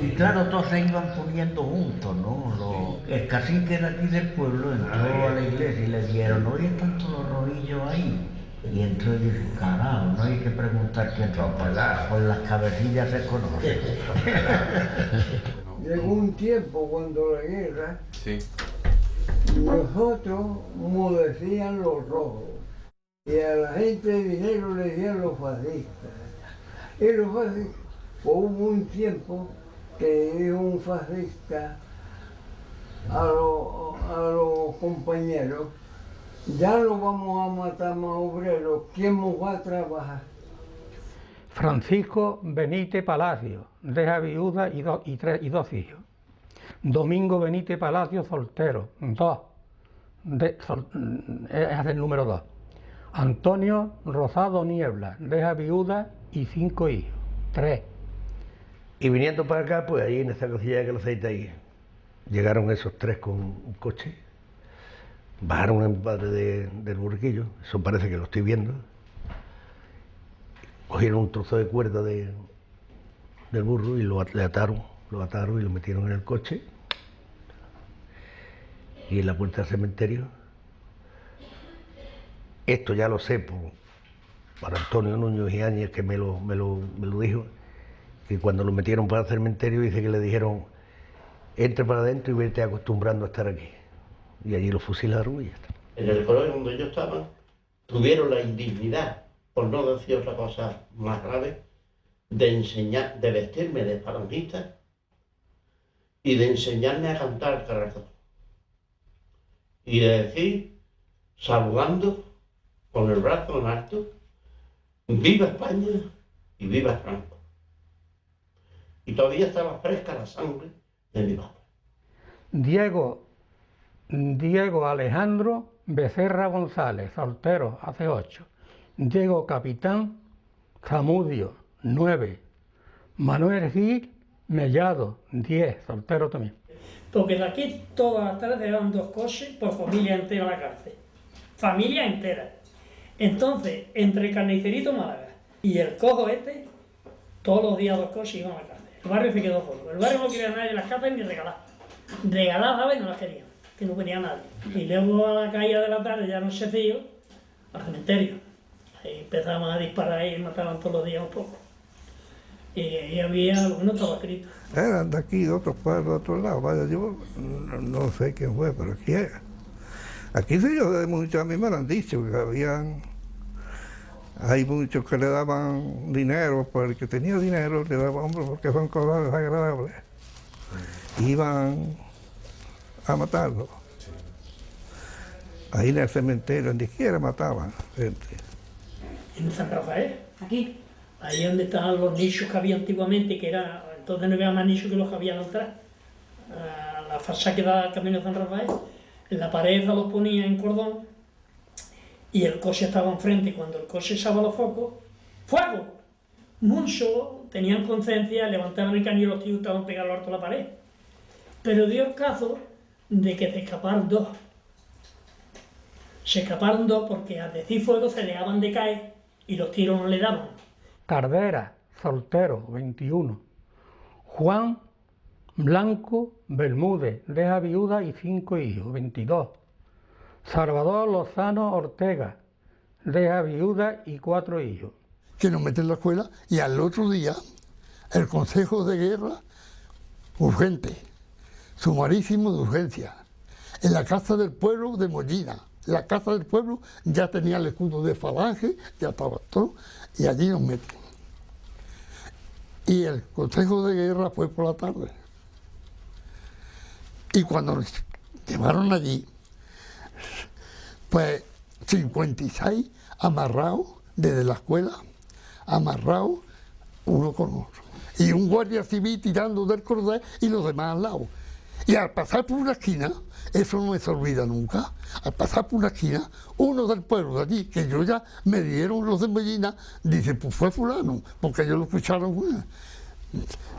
Y claro, todos se iban poniendo juntos, ¿no? El cacique era aquí del pueblo, entró a la iglesia y le dijeron, oye, están todos los rodillos ahí. Y entró y dijo, carajo, no hay que preguntar quién va a pelar, pues las cabecillas se conocen. Llegó un tiempo cuando la guerra, nosotros decían los rojos. Y a la gente de dinero le decían los fascistas. Y los fascistas, hubo un tiempo que dijo un fascista a los compañeros, ya no vamos a matar más obreros, ¿quién nos va a trabajar? Francisco Benítez Palacio, deja viuda y dos hijos. Domingo Benítez Palacio, soltero, 2. Es el número 2. Antonio Rosado Niebla, deja viuda y 5 hijos. 3. Y viniendo para acá, pues ahí en esta cosilla que lo aceite ahí, llegaron esos 3 con un coche, bajaron a mi padre del burriquillo, eso parece que lo estoy viendo, cogieron un trozo de cuerda del burro y lo ataron y lo metieron en el coche, y en la puerta del cementerio, esto ya lo sé por Antonio Nuño y Áñez, que me lo dijo, que cuando lo metieron para el cementerio dice que le dijeron, entra para adentro y vete acostumbrando a estar aquí. Y allí lo fusilaron y ya está. En el colegio donde yo estaba, tuvieron la indignidad, por no decir otra cosa más grave, de vestirme de falangista y de enseñarme a cantar el caracol. Y de decir, saludando con el brazo en alto, viva España y viva Franco. Y todavía estaba fresca la sangre de mi padre. Diego Alejandro Becerra González, soltero, hace 8. Diego Capitán Zamudio, 9. Manuel Gil Mellado, 10, soltero también. Porque de aquí todas las tardes eran 2 coches por familia entera a la cárcel. Familia entera. Entonces, entre Carnicerito Málaga y el cojo todos los días 2 coches iban a la cárcel. El barrio se quedó solo. El barrio no quería nadie en las casas ni regalar. Regalar, ¿sabes? No las querían, que no venía nadie. Y luego a la caída de la tarde, ya no se dio, al cementerio. Ahí empezaban a disparar y mataban todos los días un poco. Y ahí había algunos estaba escrito. Eran de aquí, de otros pueblos, de otros lados. Vaya, yo no sé quién fue, pero aquí era. Aquí sí, yo de muchos, a mí me lo han dicho, que hay muchos que le daban dinero, por el que tenía dinero le daban, hombre, porque son cosas desagradables. Iban a matarlo. Ahí en el cementerio, donde quiera mataban gente. En San Rafael, aquí. Ahí donde estaban los nichos que había antiguamente, que era, entonces no había más nichos que los que había atrás. La fachada que da al camino de San Rafael. En la pared los ponía en cordón y el coche estaba enfrente. Cuando el coche echaba los focos, ¡fuego! Muchos tenían conciencia, levantaban el cañón y los tíos estaban pegados al alto de la pared. Pero dio el caso de que se escaparon 2. Se escaparon 2 porque al decir fuego se dejaban de caer y los tiros no le daban. Cardera, soltero, 21. Juan Blanco Bermúdez, deja viuda y 5 hijos, 22. Salvador Lozano Ortega, deja viuda y 4 hijos. Que nos meten en la escuela y al otro día el Consejo de Guerra, urgente, sumarísimo de urgencia, en la Casa del Pueblo de Mollina. La Casa del Pueblo ya tenía el escudo de Falange, ya estaba todo, y allí nos meten. Y el Consejo de Guerra fue por la tarde. Y cuando nos llevaron allí, pues 56 amarrados desde la escuela, amarrados uno con otro. Y un guardia civil tirando del cordel y los demás al lado. Y al pasar por una esquina, eso no se olvida nunca, al pasar por una esquina, uno del pueblo de allí, que yo ya me dieron los de Medina, dice, pues fue fulano, porque ellos lo escucharon.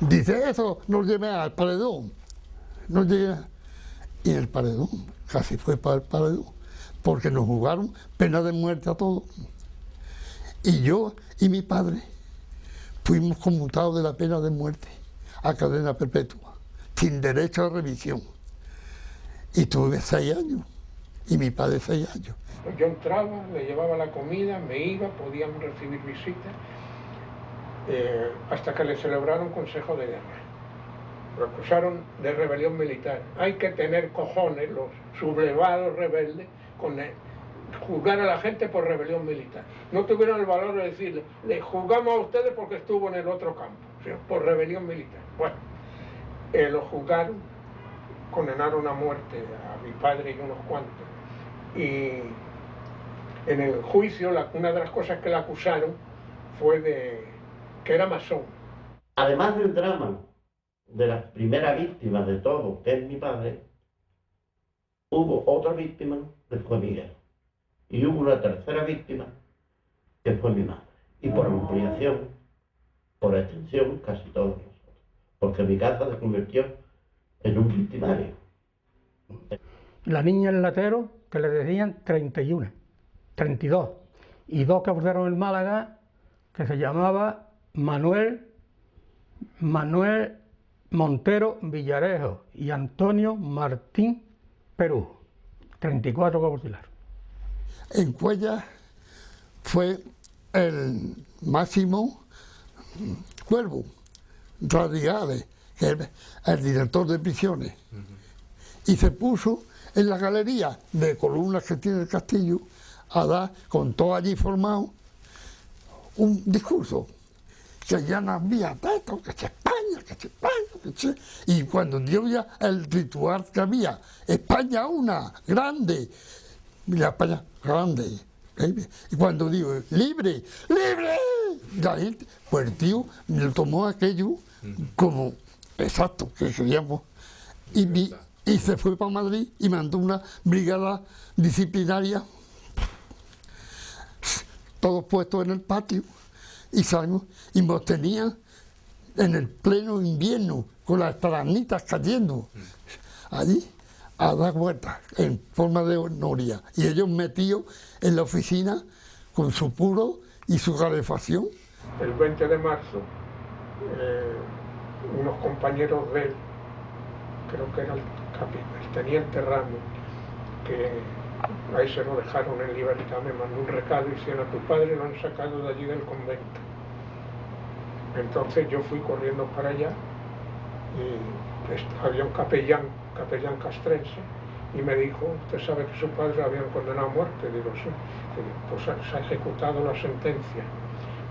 Dice, eso, nos llevé al paredón. No llegué, y el paredón, casi fue para el paredón, porque nos jugaron pena de muerte a todos. Y yo y mi padre fuimos conmutados de la pena de muerte a cadena perpetua, sin derecho a revisión. Y tuve 6 años, y mi padre 6 años. Yo entraba, le llevaba la comida, me iba, podíamos recibir visitas, hasta que le celebraron Consejo de Guerra. Lo acusaron de rebelión militar. Hay que tener cojones, los sublevados rebeldes, con juzgar a la gente por rebelión militar. No tuvieron el valor de decirle, le juzgamos a ustedes porque estuvo en el otro campo, o sea, por rebelión militar. Bueno, lo juzgaron, condenaron a muerte a mi padre y unos cuantos. Y en el juicio, una de las cosas que le acusaron fue de que era masón. Además del drama de la primera víctima de todo, que es mi padre, hubo otra víctima, que fue Miguel. Y hubo una tercera víctima, que fue mi madre. Y por ampliación, por extensión, casi todos nosotros. Porque mi casa se convirtió en un victimario. La niña en Latero, que le decían 31, 32. Y dos caballeros en Málaga, que se llamaba Manuel Montero Villarejo y Antonio Martín Perú. 34 caballeros. En Cuellar fue el Máximo Cuervo Radicales, que es el director de prisiones, y se puso en la galería de columnas que tiene el castillo a dar, con todo allí formado, un discurso que ya no había tanto, que se España, que se España, que se... Y cuando dio ya el ritual que había, España una, grande, la España grande, y cuando digo, libre, libre, la gente, pues el tío me tomó aquello como exacto, que queríamos, y se fue para Madrid y mandó una brigada disciplinaria, todos puestos en el patio, y salimos, y nos tenían en el pleno invierno, con las taranitas cayendo, allí, a dar vueltas, en forma de noria, y ellos metidos en la oficina con su puro y su calefacción. El 20 de marzo, unos compañeros de él, creo que era el teniente Ramos, que ahí se lo dejaron en libertad, me mandó un recado y decían: a tu padre lo han sacado de allí del convento. Entonces yo fui corriendo para allá y había un capellán castrense, y me dijo: ¿usted sabe que su padre lo habían condenado a muerte? Digo, sí. Pues se ha ejecutado la sentencia.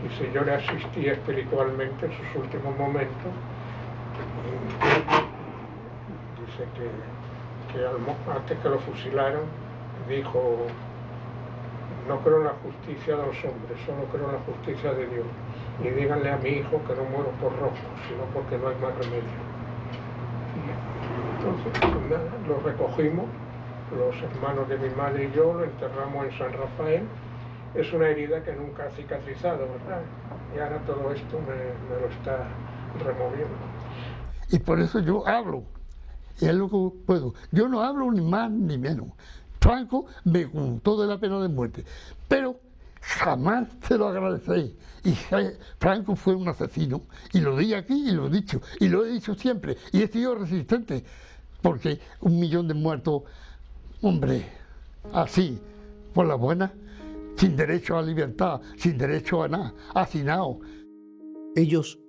Y si yo le asistí espiritualmente en sus últimos momentos, dice que antes que lo fusilaron, dijo: no creo en la justicia de los hombres, solo creo en la justicia de Dios. Y díganle a mi hijo que no muero por rojo, sino porque no hay más remedio. Y entonces, pues nada, lo recogimos, los hermanos de mi madre y yo, lo enterramos en San Rafael. Es una herida que nunca ha cicatrizado, ¿verdad? Y ahora todo esto me lo está removiendo. Y por eso yo hablo, y es lo que puedo. Yo no hablo ni más ni menos. Franco me contó de la pena de muerte, pero jamás se lo agradecí. Y Franco fue un asesino, y lo di aquí y lo he dicho, y lo he dicho siempre, y he sido resistente, porque 1 millón de muertos, hombre, así, por la buena, sin derecho a libertad, sin derecho a nada, hacinado. Ellos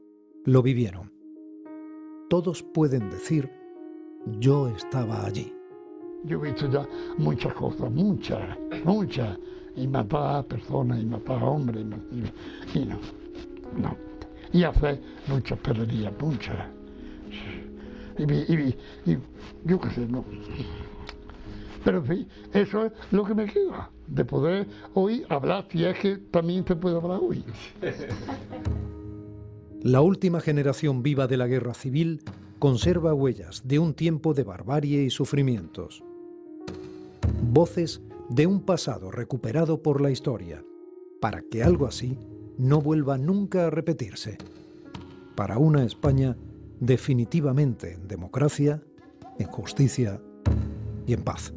lo vivieron. Todos pueden decir: yo estaba allí. Yo he visto ya muchas cosas, muchas, y matar a personas, y matar a hombres, y no. Y hacer muchas perrerías, muchas. Y yo qué sé, no. Pero en fin, eso es lo que me queda, de poder hoy hablar, si es que también se puede hablar hoy. La última generación viva de la guerra civil conserva huellas de un tiempo de barbarie y sufrimientos. Voces de un pasado recuperado por la historia, para que algo así no vuelva nunca a repetirse. Para una España definitivamente en democracia, en justicia y en paz.